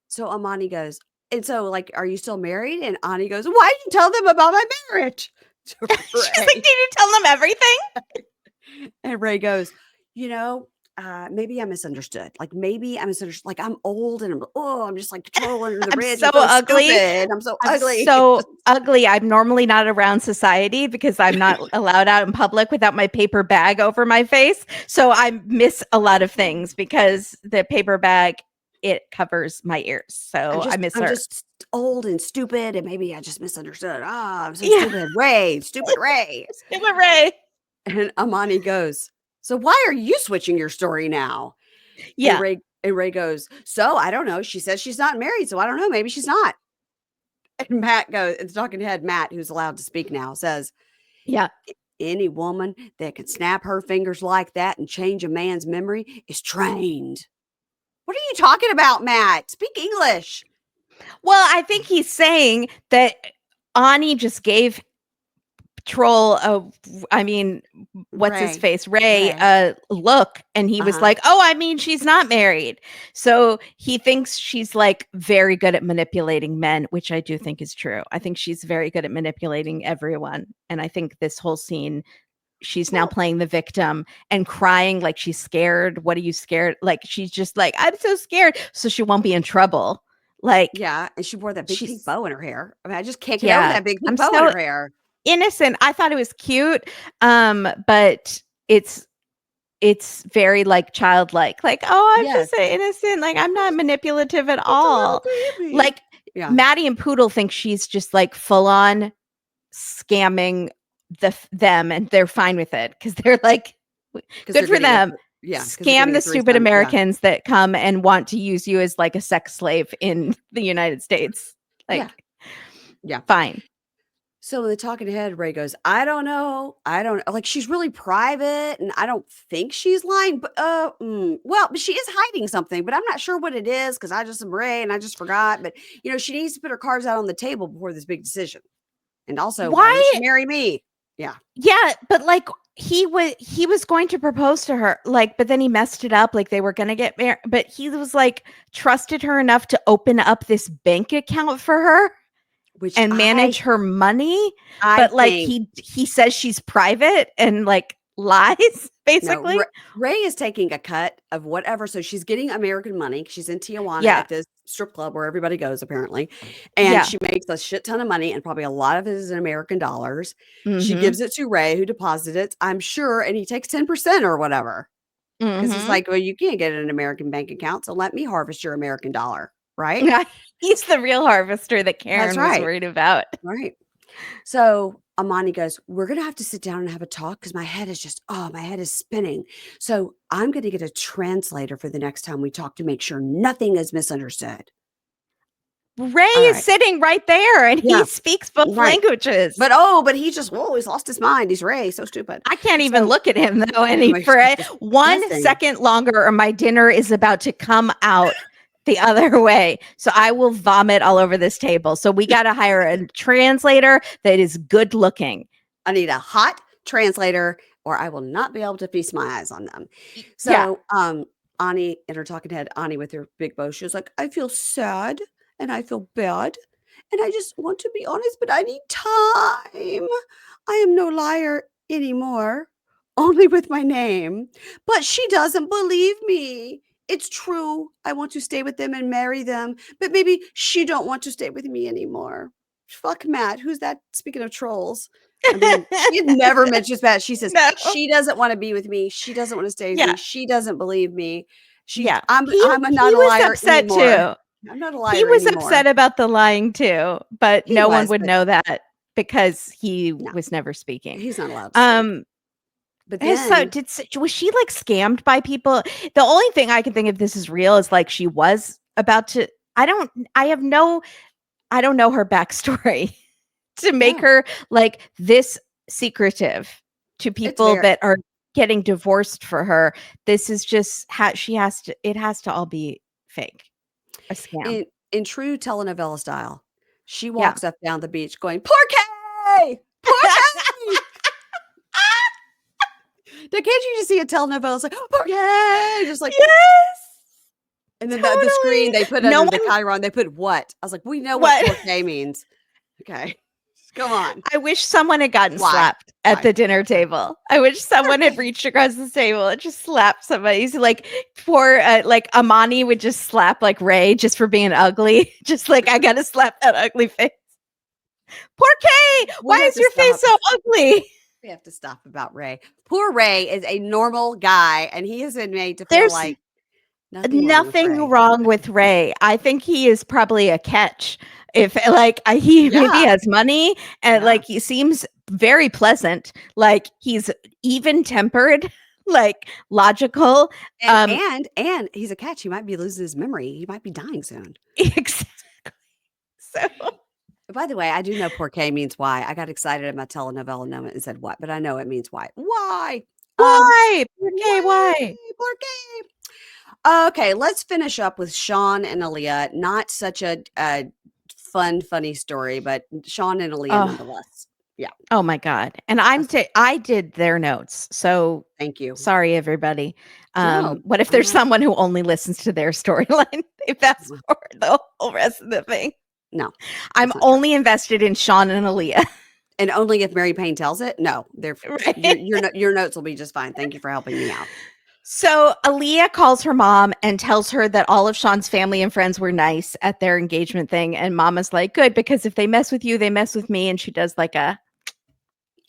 So Amani goes, "And so, like, are you still married?" And Ani goes, "Why did you tell them about my marriage?" To She's like, Ray. did you tell them everything? And Ray goes, maybe I misunderstood. Like, maybe I misunderstood. Like, I'm old and I'm just like the troll under the I'm bridge. so I'm so ugly. stupid. I'm so I'm ugly. so ugly. I'm normally not around society because I'm not allowed out in public without my paper bag over my face. So I miss a lot of things because the paper bag, it covers my ears. So I miss I'm her. just old and stupid. And maybe I just misunderstood. I'm so Yeah. stupid. Ray, stupid Ray. Stupid Ray. And Amani goes, "So why are you switching your story now?" And Yeah. Ray goes, "So I don't know. She says she's not married, so I don't know. Maybe she's not." And Matt goes, and the talking head, Matt, who's allowed to speak now, says, Yeah. "Any woman that can snap her fingers like that and change a man's memory is trained." What are you talking about, Matt? Speak English. Well, I think he's saying that Ani just gave troll I mean, what's his Ray. face? Ray Ray. look, and he was Uh-huh. like, "Oh, I mean, she's not married." So he thinks she's like very good at manipulating men, which I do think is true. I think she's very good at manipulating everyone. And I think this whole scene, she's now Well, playing the victim and crying like she's scared. What are you scared? Like she's just like, I'm so scared. So she won't be in trouble. Like yeah, and she wore that big pink she's bow in her hair. I mean, I just can't get over yeah. that big pink I'm bow in so her hair. innocent. I thought it was cute, but it's very like childlike. Like, oh, I'm Yes. just so innocent. Like, I'm not manipulative at It's a little all. baby. Like, Yeah. Maddie and Poodle think she's just like full on scamming them, and they're fine with it because they're like Good for them. Yeah, scam the stupid Americans that come and want to use you as like a sex slave in the United States. Like, yeah, fine. So in the talking head, Ray goes, I don't know. I don't like she's really private and I don't think she's lying, but well, but she is hiding something, but I'm not sure what it is because I just am Ray and I just forgot. But she needs to put her cards out on the table before this big decision. And also, why would she marry me? Yeah. Yeah, but like he was going to propose to her, like, but then he messed it up, like they were gonna get married, but he was like trusted her enough to open up this bank account for her. Which and manage her money, but like he says she's private and like lies basically. No, Ray is taking a cut of whatever, so she's getting American money. She's in Tijuana at this strip club where everybody goes apparently, and she makes a shit ton of money, and probably a lot of it is in American dollars. She gives it to Ray, who deposits it, I'm sure, and he takes 10% or whatever because he's like, well, you can't get an American bank account, so let me harvest your American dollar. Right? Yeah, he's the real harvester that Karen was worried about. Right. So Amani goes, we're going to have to sit down and have a talk because my head is spinning. So I'm going to get a translator for the next time we talk to make sure nothing is misunderstood. Ray is sitting right there and he speaks both languages. But he just he's lost his mind. He's Ray, so stupid. I can't even look at him though. And for 1 second longer or my dinner is about to come out the other way. So I will vomit all over this table. So we got to hire a translator that is good looking. I need a hot translator or I will not be able to feast my eyes on them. So Ani in her talking head, Ani with her big bow, she was like, I feel sad and I feel bad. And I just want to be honest, but I need time. I am no liar anymore, only with my name. But she doesn't believe me. It's true. I want to stay with them and marry them, but maybe she don't want to stay with me anymore. Fuck Matt. Who's that? Speaking of trolls, I mean, she never mentions that. She says she doesn't want to be with me. She doesn't want to stay with me. She doesn't believe me. I'm not a liar anymore. Too. I'm not a liar. He was anymore. Upset about the lying too, but no one would know that because he was never speaking. He's not allowed to speak. But then, was she like scammed by people? The only thing I can think of this is real is like she was about to. I don't know her backstory to make her like this secretive to people that are getting divorced for her. This is just how she has to. It has to all be fake, a scam. In true telenovela style, she walks up down the beach going, "Porque, porque." Can't you just see a telenovela? It's like, okay, just like, yes. And then the screen they put under the chyron, they put what? I was like, we know what okay means. Okay, go on. I wish someone had gotten slapped at the dinner table. I wish someone had reached across the table and just slapped somebody. So like poor, like Amani would just slap like Ray just for being ugly. Just like, I got to slap that ugly face. Porque, why is your face so ugly? We have to stop about Ray. Poor Ray is a normal guy, and he has been made to feel like nothing wrong with Ray. I think he is probably a catch. If like he maybe has money and like he seems very pleasant, like he's even tempered, like logical, and he's a catch. He might be losing his memory. He might be dying soon. Exactly. So. By the way, I do know porque means why. I got excited at my telenovela moment and said what, but I know it means why. Why? Why? Why? Porque. Okay, let's finish up with Shawn and Alliya. Not such a funny story, but Shawn and Alliya nonetheless. Yeah. Oh my God. And I did their notes. So thank you. Sorry, everybody. What if there's someone who only listens to their storyline? They fast forward the whole rest of the thing. No, I'm only invested in Shawn and Alliya. And only if Mary Payne tells it? No, your notes will be just fine. Thank you for helping me out. So Alliya calls her mom and tells her that all of Shawn's family and friends were nice at their engagement thing. And Mama's like, good, because if they mess with you, they mess with me. And she does like a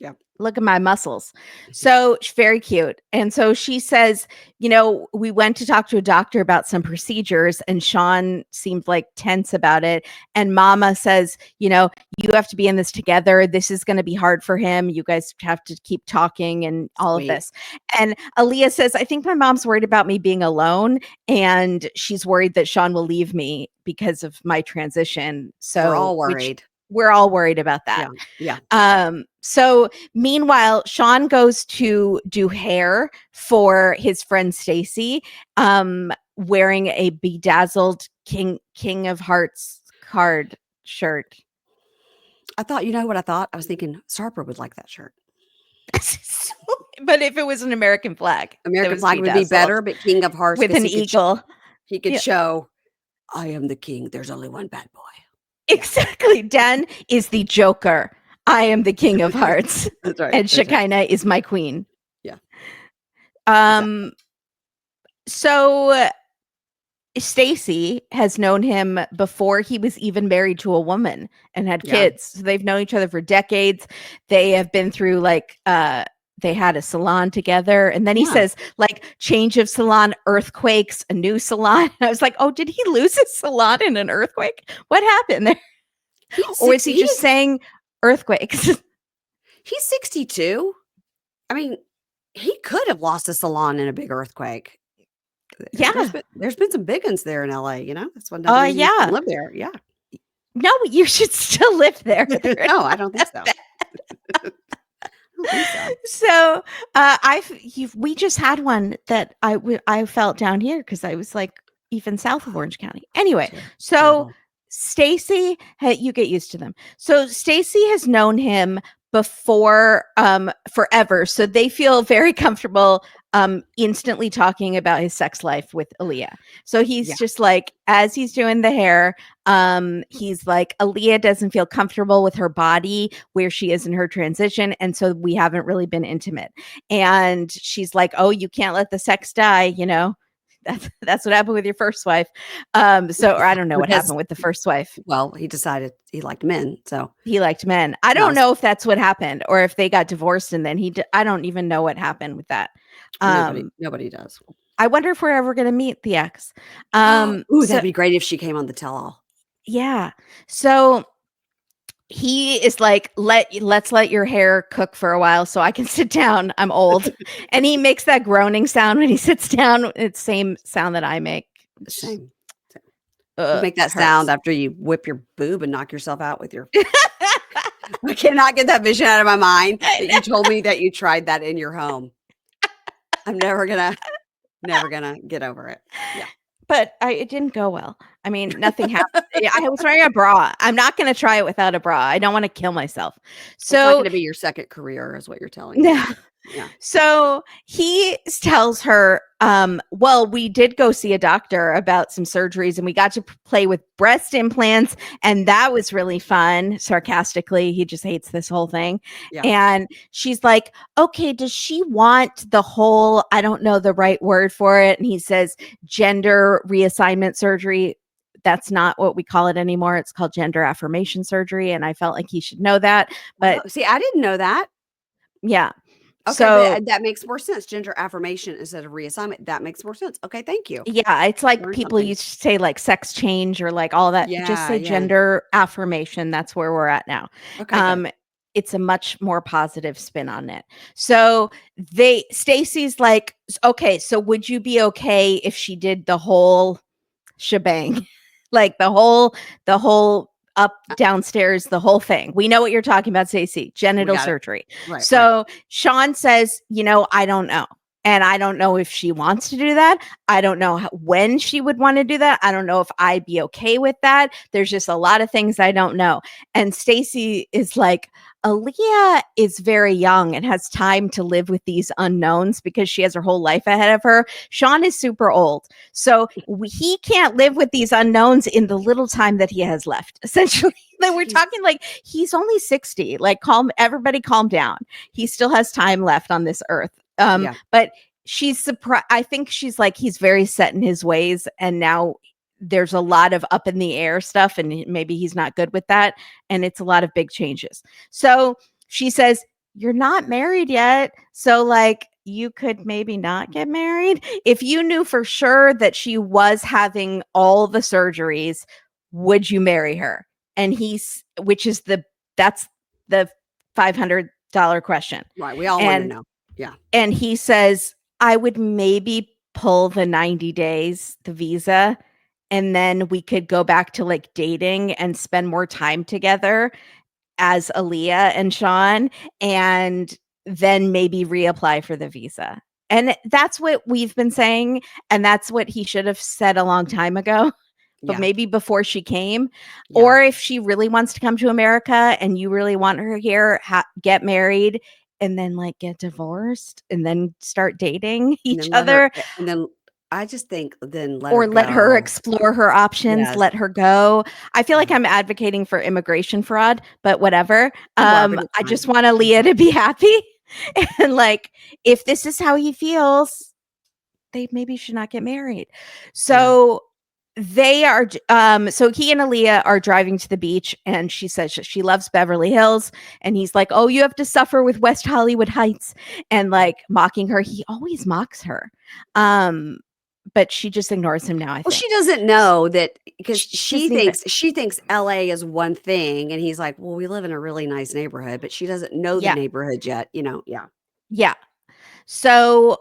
Yeah. Look at my muscles. So very cute. And so she says, we went to talk to a doctor about some procedures, and Shawn seemed like tense about it. And Mama says, you have to be in this together. This is going to be hard for him. You guys have to keep talking and all of this. And Alliya says, I think my mom's worried about me being alone, and she's worried that Shawn will leave me because of my transition. So we're all worried. We're all worried about that. Yeah. So meanwhile, Shawn goes to do hair for his friend Stacy, wearing a bedazzled King of Hearts card shirt. I thought, what I thought? I was thinking Sarper would like that shirt. But if it was an American flag would be better, but King of Hearts with an eagle. He could show, I am the king. There's only one bad boy. Exactly. Dan is the Joker. I am the King of Hearts. That's right. And Shekinah is my queen. Yeah. Exactly. So Stacy has known him before he was even married to a woman and had kids. So they've known each other for decades. They have been through they had a salon together. And then he says, change of salon, earthquakes, a new salon. And I was like, oh, did he lose his salon in an earthquake? What happened there? Or is he just saying earthquakes? He's 62. I mean, he could have lost a salon in a big earthquake. Yeah. There's been some big ones there in LA, That's one reason you can live there. Yeah. No, you should still live there. No, I don't think so. So we just had one that I felt down here because I was even south of Orange County. Anyway, so Stacy, you get used to them. So Stacy has known him before forever, so they feel very comfortable instantly talking about his sex life with Alliya. So he's just as he's doing the hair, he's like, Alliya doesn't feel comfortable with her body where she is in her transition, and so we haven't really been intimate. And she's like, oh, you can't let the sex die, that's what happened with your first wife. Or I don't know what happened with the first wife. Well, he decided he liked men, so he liked men. I don't know if that's what happened or if they got divorced and then I don't even know what happened with that. Nobody does. I wonder if we're ever going to meet the ex. That'd be great if she came on the tell-all. Yeah. So he is like, let's let your hair cook for a while so I can sit down. I'm old. And he makes that groaning sound when he sits down. It's the same sound that I make. Same. You make that sound after you whip your boob and knock yourself out with your... I cannot get that vision out of my mind that you told me that you tried that in your home. I'm never gonna get over it. Yeah. But it didn't go well. I mean, nothing happened. I was wearing a bra. I'm not going to try it without a bra. I don't want to kill myself. So it's not going to be your second career, is what you're telling me. Yeah. So he tells her, well, we did go see a doctor about some surgeries and we got to play with breast implants. And that was really fun. Sarcastically, he just hates this whole thing. Yeah. And she's like, okay, does she want the whole, I don't know the right word for it. And he says, gender reassignment surgery. That's not what we call it anymore. It's called gender affirmation surgery. And I felt like he should know that. But see, I didn't know that. Yeah. Okay, so that makes more sense. Gender affirmation instead of reassignment. That makes more sense. Okay, thank you. Yeah, it's like people used to say sex change or all that. Yeah, just say gender affirmation. That's where we're at now. Okay. It's a much more positive spin on it. So Stacy's like, okay, so would you be okay if she did the whole shebang? the whole up, downstairs, the whole thing. We know what you're talking about, Stacey, genital surgery. Right, so Shawn says, I don't know. And I don't know if she wants to do that. I don't know when she would want to do that. I don't know if I'd be okay with that. There's just a lot of things I don't know. And Stacy is like, Alliya is very young and has time to live with these unknowns because she has her whole life ahead of her. Shawn is super old. So he can't live with these unknowns in the little time that he has left. Essentially, we're talking he's only 60. Everybody calm down. He still has time left on this earth. But she's surprised. I think she's he's very set in his ways. And now there's a lot of up in the air stuff and maybe he's not good with that. And it's a lot of big changes. So she says, you're not married yet. So like you could maybe not get married. If you knew for sure that she was having all the surgeries, would you marry her? And that's the $500 question. Right. We all want to And know. Yeah. and he says, I would maybe pull the 90 days, the visa, and then we could go back to like dating and spend more time together as Alliya and Shawn, and then maybe reapply for the visa. And that's what we've been saying. And that's what he should have said a long time ago, but Yeah. maybe before she came. Yeah. Or if she really wants to come to America and you really want her here, get married and then like get divorced and then start dating each other. And then I just think then let Or her let her go. explore her options, Yes. let her go. I feel like Yeah. I'm advocating for immigration fraud, but whatever. You are, but it's I fine. just want Alliya to be happy. And like, if this is how he feels, they maybe should not get married. So they are so he and Alliya are driving to the beach, and she says she loves Beverly Hills, and he's like, oh, you have to suffer with West Hollywood Heights, and like mocking her. He always mocks her. But she just ignores him now, I think. Well, she doesn't know that because she doesn't thinks LA is one thing, and he's like, well, we live in a really nice neighborhood, but she doesn't know the Yeah. neighborhood yet, Yeah. Yeah. So,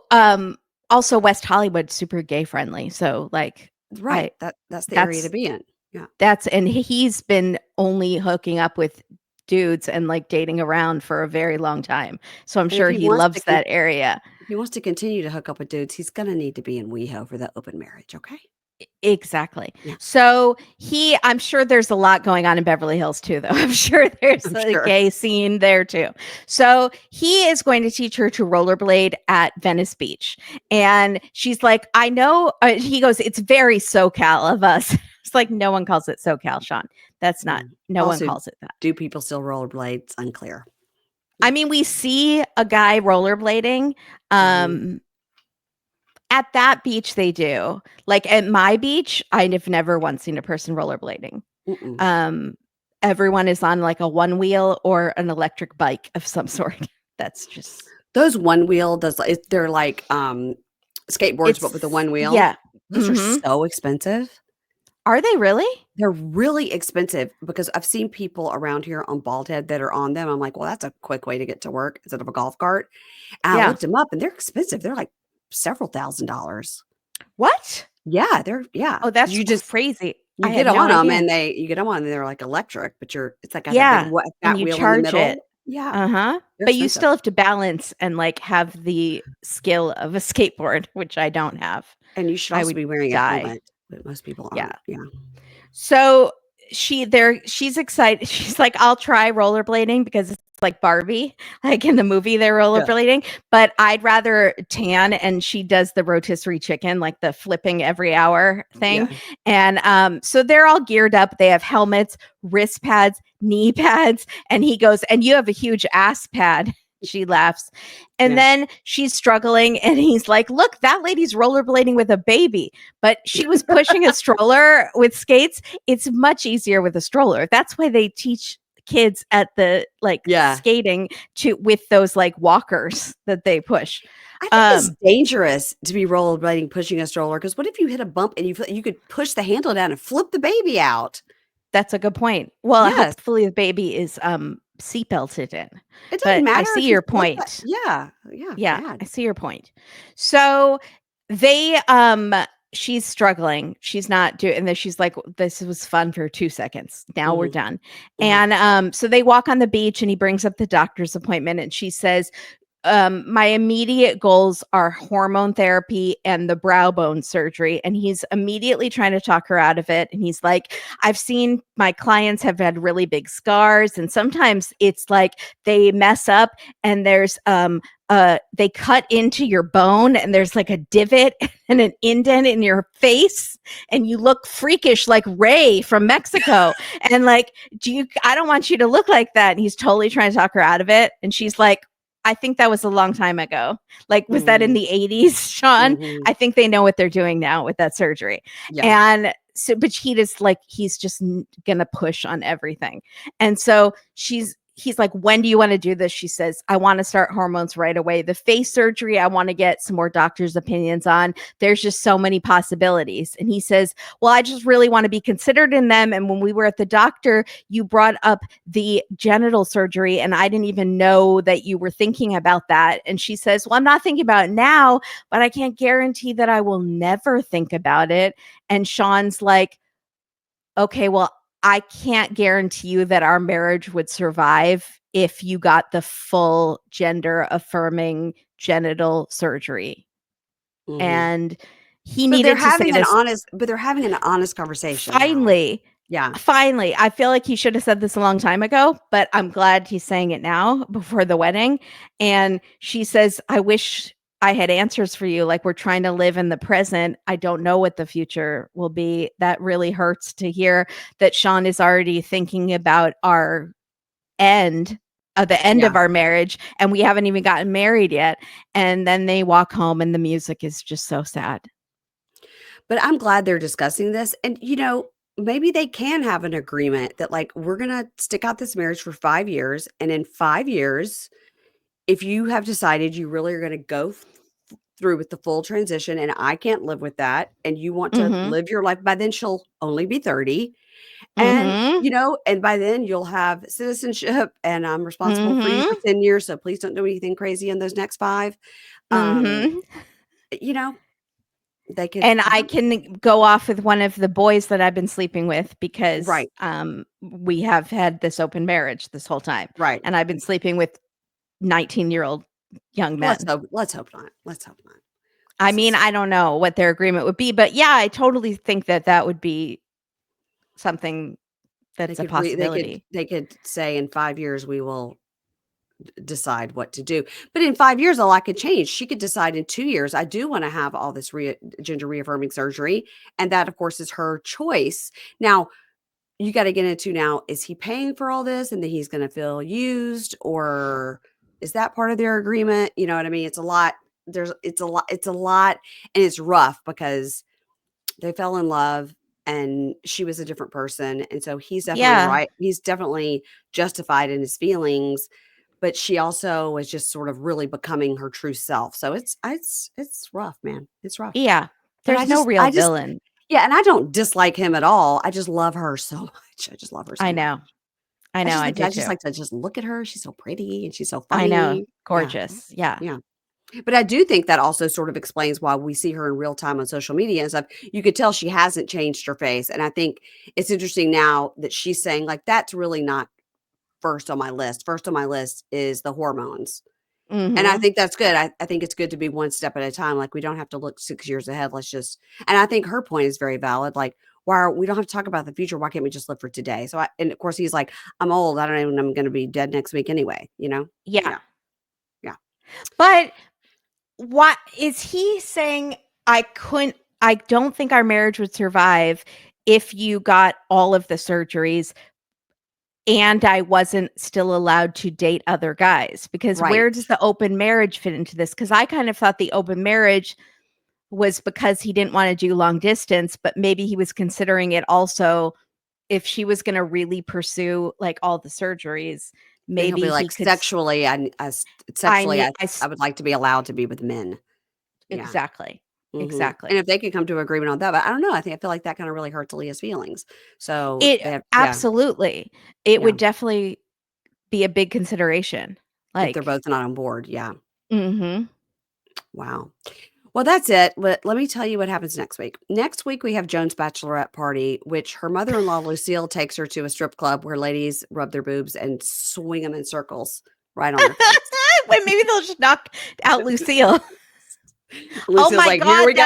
also West Hollywood, super gay friendly. So like, Right. That's the area to be in. Yeah. and he's been only hooking up with dudes and like dating around for a very long time. So I'm And sure he loves that area. if he wants to continue to hook up with dudes, he's gonna need to be in WeHo for the open marriage, okay? Exactly. Yeah. So I'm sure there's a lot going on in Beverly Hills too, though. I'm sure there's a gay scene there too. So he is going to teach her to rollerblade at Venice Beach. And she's like, I know, he goes, it's very SoCal of us. It's like, no one calls it SoCal, Shawn. That's not, no Also, one calls it that. do people still rollerblade? It's unclear. I mean, we see a guy rollerblading. At that beach, they do. Like at my beach, I have never once seen a person rollerblading. Everyone is on like a one wheel or an electric bike of some sort. That's just those one wheel. They're like skateboards, but with a one wheel. Yeah, those are so expensive. Are they really? They're really expensive because I've seen people around here on Bald Head that are on them. I'm like, well, that's a quick way to get to work instead of a golf cart. And I looked them up, and they're expensive. They're like several $1,000s. What? Yeah, Oh, that's just crazy. You get on them, and you get them on, and they're like electric, but it's like got that big fat you wheel charge in the middle. it. Yeah, but you still have to balance and like have the skill of a skateboard, which I don't have. And you should also be wearing a helmet, but most people aren't. Yeah. So she's excited. She's like, I'll try rollerblading because it's like Barbie, like in the movie they're rollerblading, but I'd rather tan. And she does the rotisserie chicken, like the flipping every hour thing. And so they're all geared up. They have helmets, wrist pads, knee pads. And he goes, and you have a huge ass pad. She laughs. And then she's struggling, and he's like, look, that lady's rollerblading with a baby, but she was pushing a stroller with skates. It's much easier with a stroller. That's why they teach kids at the skating with those like walkers that they push. I think it's dangerous to be rollerblading pushing a stroller, because what if you hit a bump and you could push the handle down and flip the baby out? That's a good point. Well, hopefully the baby is seatbelted in. It doesn't matter. I see your point. Yeah. I see your point. So they she's struggling. She's not doing, and then she's like, this was fun for 2 seconds. Now we're done. And so they walk on the beach, and he brings up the doctor's appointment, and she says, my immediate goals are hormone therapy and the brow bone surgery. And he's immediately trying to talk her out of it. And he's like, I've seen my clients have had really big scars. And sometimes it's like they mess up and there's, they cut into your bone and there's like a divot and an indent in your face and you look freakish like Ray from Mexico. And like, I don't want you to look like that. And he's totally trying to talk her out of it. And she's like, I think that was a long time ago. Like, was that in the 80s, Shawn? I think they know what they're doing now with that surgery. And so, but he's just going to push on everything. And so he's like, when do you want to do this? She says, I want to start hormones right away. The face surgery, I want to get some more doctors' opinions on. There's just so many possibilities. And he says, well, I just really want to be considered in them. And when we were at the doctor, you brought up the genital surgery, and I didn't even know that you were thinking about that. And she says, well, I'm not thinking about it now, but I can't guarantee that I will never think about it. And Shawn's like, okay, well, I can't guarantee you that our marriage would survive if you got the full gender affirming genital surgery. Mhm. And he needed to say this But they're having an honest conversation now. finally. Yeah. Finally, I feel like he should have said this a long time ago, but I'm glad he's saying it now before the wedding. And she says, I wish I had answers for you. Like, we're trying to live in the present. I don't know what the future will be. That really hurts to hear that Shawn is already thinking about our end the end Yeah. of our marriage, and we haven't even gotten married yet. And then they walk home and the music is just so sad. But I'm glad they're discussing this, and, maybe they can have an agreement that, like, we're gonna stick out this marriage for 5 years, and in 5 years, if you have decided you really are gonna go through with the full transition, and I can't live with that, and you want to Mhm. live your life by then she'll only be 30, and, Mhm. and by then you'll have citizenship, and I'm responsible for you for Mhm. 10 years, so please don't do anything crazy in those next 5. Um, Mhm. you know, they could And I I don't can go off with one of the boys that I've been sleeping with because, Right, we have had this open marriage this whole time, right. and I've been sleeping with 19-year-old young men. Let's hope not. Let's hope not. I This mean, is I don't know what their agreement would be, but yeah, I totally think that that would be something they that's a could re possibility. they could say in 5 years we will decide what to do. But in 5 years, a lot could change. She could decide in 2 years, I do wanna have all this gender reaffirming surgery, and that, of course, is her choice. Now, you gotta get into now, is he paying for all this and then he's gonna feel used, or is that part of their agreement? You know what I mean? It's a lot. It's a lot, and it's rough because they fell in love and she was a different person, and so Yeah. he's definitely justified in his feelings, but she also was just sort of really becoming her true self. So it's rough, man. It's rough. Yeah. But There's no real villain. yeah, and I don't dislike him at all. I just love her so much. I just love her so I much. know. I know, I do I just too. like to just look at her. She's so pretty and she's so I know. funny. Yeah. Gorgeous. Yeah. Yeah. But I do think that also sort of explains why we see her in real time on social media and stuff. You could tell she hasn't changed her face. And I think it's interesting now that she's saying, like, that's really not first on my list. First on my list is the hormones. And I Mhm. think that's good. I think it's good to be one step at a time. Like, we don't have to look 6 years ahead. Let's just, and I think her point is very valid. Like, we don't have to talk about the future. Why can't we just live for today? And of course, he's like, I'm old. I don't even, I'm going to be dead next week anyway, you know? Yeah. Yeah. Yeah. But what is he saying? I don't think our marriage would survive if you got all of the surgeries and I wasn't still allowed to date other guys, because where Right. does the open marriage fit into this? Because I kind of thought the open marriage was because he didn't want to do long distance, but maybe he was considering it also if she was going to really pursue like all the surgeries, Then he'll maybe be he like, could I sexually, need I I would like to be allowed to be with men. Yeah. exactly. And Exactly. if they could come to an agreement on that, but I don't know. I feel like that kind of really hurts Aaliyah's feelings. So It they have, yeah, absolutely. It yeah. would definitely be a big consideration. If they're Like, both not on board. Yeah. mhm. Wow. Well, that's it. But let me tell you what happens next week. Next week, we have Joan's bachelorette party, which her mother in law, Lucille, takes her to a strip club where ladies rub their boobs and swing them in circles right on her face. Wait, maybe they'll just knock out Lucille. Oh Lucille's my like, here god, we go.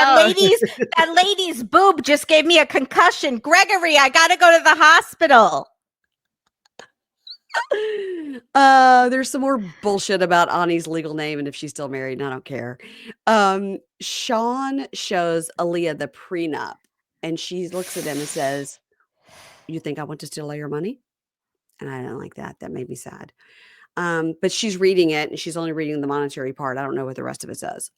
that lady's boob just gave me a concussion. Gregory, I gotta go to the hospital. There's some more bullshit about Ani's legal name and if she's still married, and I don't care. Shawn shows Alliya the prenup, and she looks at him and says, "You think I want to steal all your money?" And I don't like that. That made me sad. But she's reading it and she's only reading the monetary part. I don't know what the rest of it says.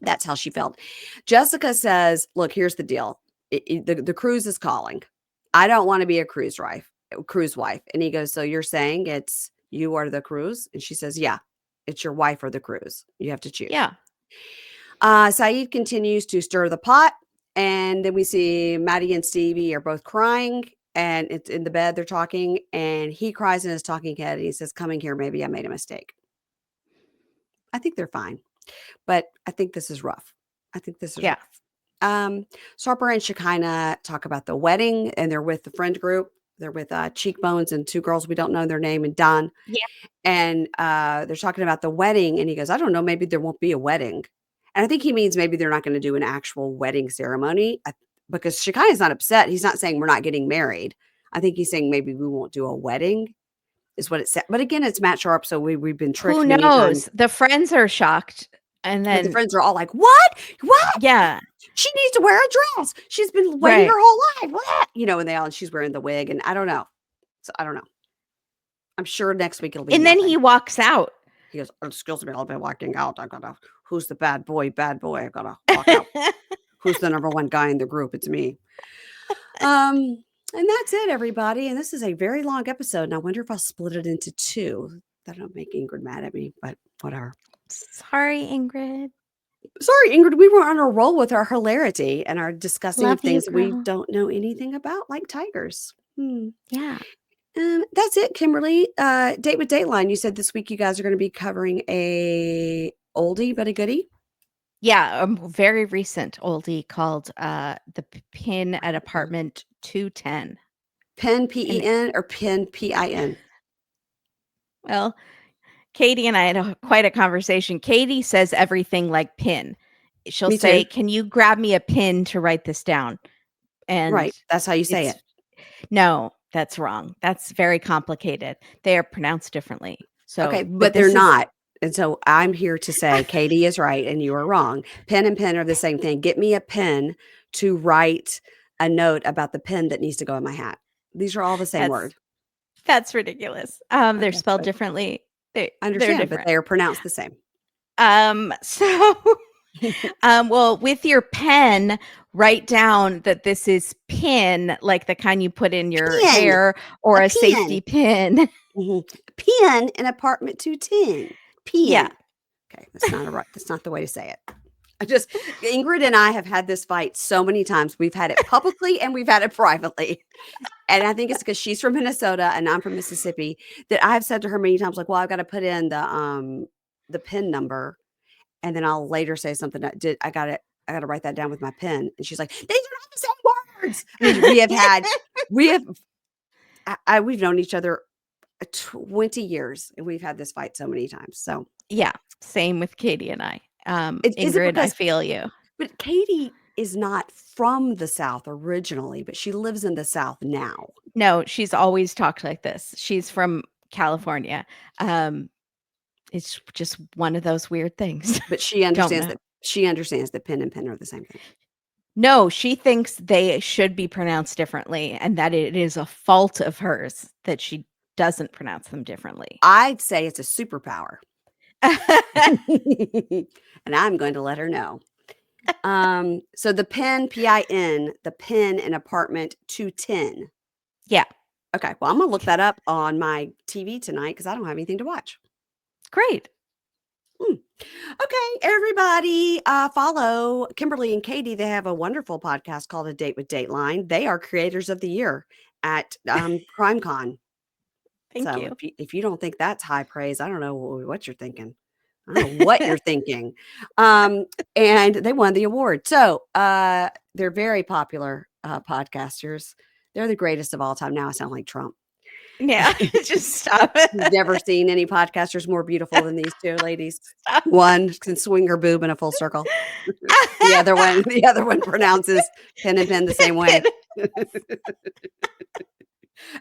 That's how she felt. Jessica says, "Look, here's the deal. The cruise is calling. I don't want to be a cruise wife. Crew's wife. And he goes, so you're saying it's you are the Crews? And she says, yeah, it's your wife or the Crews. You have to choose. Yeah. Saeed continues to stir the pot. And then we see Maddie and Stevie are both crying. And it's in the bed, they're talking. And he cries in his talking head. And he says, coming here, maybe I made a mistake. I think they're fine. But I think this is rough. Yeah. Sarper and Shekinah talk about the wedding, and they're with the friend group. They're with Cheekbones and two girls we don't know their name, and Don. Yeah. And they're talking about the wedding, and he goes, I don't know, maybe there won't be a wedding. And I think he means maybe they're not going to do an actual wedding ceremony because Shekinah's not upset. He's not saying we're not getting married. I think he's saying maybe we won't do a wedding is what it said. But again, it's Matt Sharp, so we've been tricked Who many knows? times. The friends are shocked. And But the then, friends are all like, what? yeah. She needs to wear a dress. She's been waiting her whole life. What? And she's wearing the wig, and I don't know. So I don't know. I'm sure next week it'll be. And nothing. then he walks out. He goes, excuse me, I'll be walking out. Who's the bad boy? I gotta walk out. Who's the number one guy in the group? It's me. And that's it, everybody. And this is a very long episode. And I wonder if I'll split it into two. That'll make Ingrid mad at me, but whatever. Sorry, Ingrid. Sorry, Ingrid. We were on a roll with our hilarity and our discussing Love of things you, we girl. don't know anything about, like tigers. Yeah. That's it, Kimberly. Date with Dateline. You said this week you guys are going to be covering a oldie but a goodie. Yeah, a very recent oldie called The Pin at Apartment 210. Pen, P-E-N, or Pin, P-I-N? Well, Katie and I had quite a conversation. Katie says everything like pin. She'll Me say, too. can you grab me a pin to write this down? And Right. That's how you say it. No, that's wrong. That's very complicated. They are pronounced differently. So, okay, but they're not. And so I'm here to say Katie is right and you are wrong. Pen and pen are the same thing. Get me a pen to write a note about the pen that needs to go in my hat. These are all the same word. That's ridiculous. They're spelled differently. I understand, but they are pronounced the same. Well, with your pen, write down that this is pin, like the kind you put in your hair, or a safety pin. Pin in apartment 210. Pin. Yeah. Okay, that's not the way to say it. Ingrid and I have had this fight so many times. We've had it publicly and we've had it privately. And I think it's because she's from Minnesota and I'm from Mississippi that I've said to her many times, like, well, I've got to put in the PIN number. And then I'll later say something that I got to write that down with my pen. And she's like, these are not the same words. I mean, we've known each other 20 years and we've had this fight so many times. So yeah, same with Katie and I. Ingrid, I feel you. But Katie is not from the South originally, but she lives in the South now. No, she's always talked like this. She's from California. It's just one of those weird things. But she understands that pen and pen are the same thing. No, she thinks they should be pronounced differently and that it is a fault of hers that she doesn't pronounce them differently. I'd say it's a superpower. And I'm going to let her know. So the pen, P-I-N, the pen in apartment 210. Yeah. Okay. Well, I'm going to look that up on my TV tonight because I don't have anything to watch. Great. Okay, everybody, follow Kimberly and Katie. They have a wonderful podcast called A Date with Dateline. They are creators of the year at CrimeCon. Thank you. If you don't think that's high praise, I don't know what you're thinking. I don't know what you're thinking. And they won the award. So they're very popular podcasters. They're the greatest of all time. Now I sound like Trump. Yeah, just stop. You've never seen any podcasters more beautiful than these two ladies. One can swing her boob in a full circle. The other one pronounces pen and pen the same way.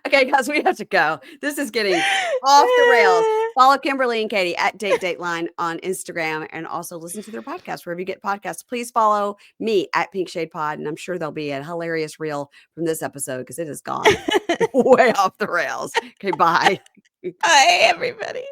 Okay, guys, we have to go. This is getting off the rails. Follow Kimberly and Katie at Dateline on Instagram and also listen to their podcast wherever you get podcasts. Please follow me at Pink Shade Pod, and I'm sure there'll be a hilarious reel from this episode because it has gone way off the rails. Okay, bye. Bye, everybody.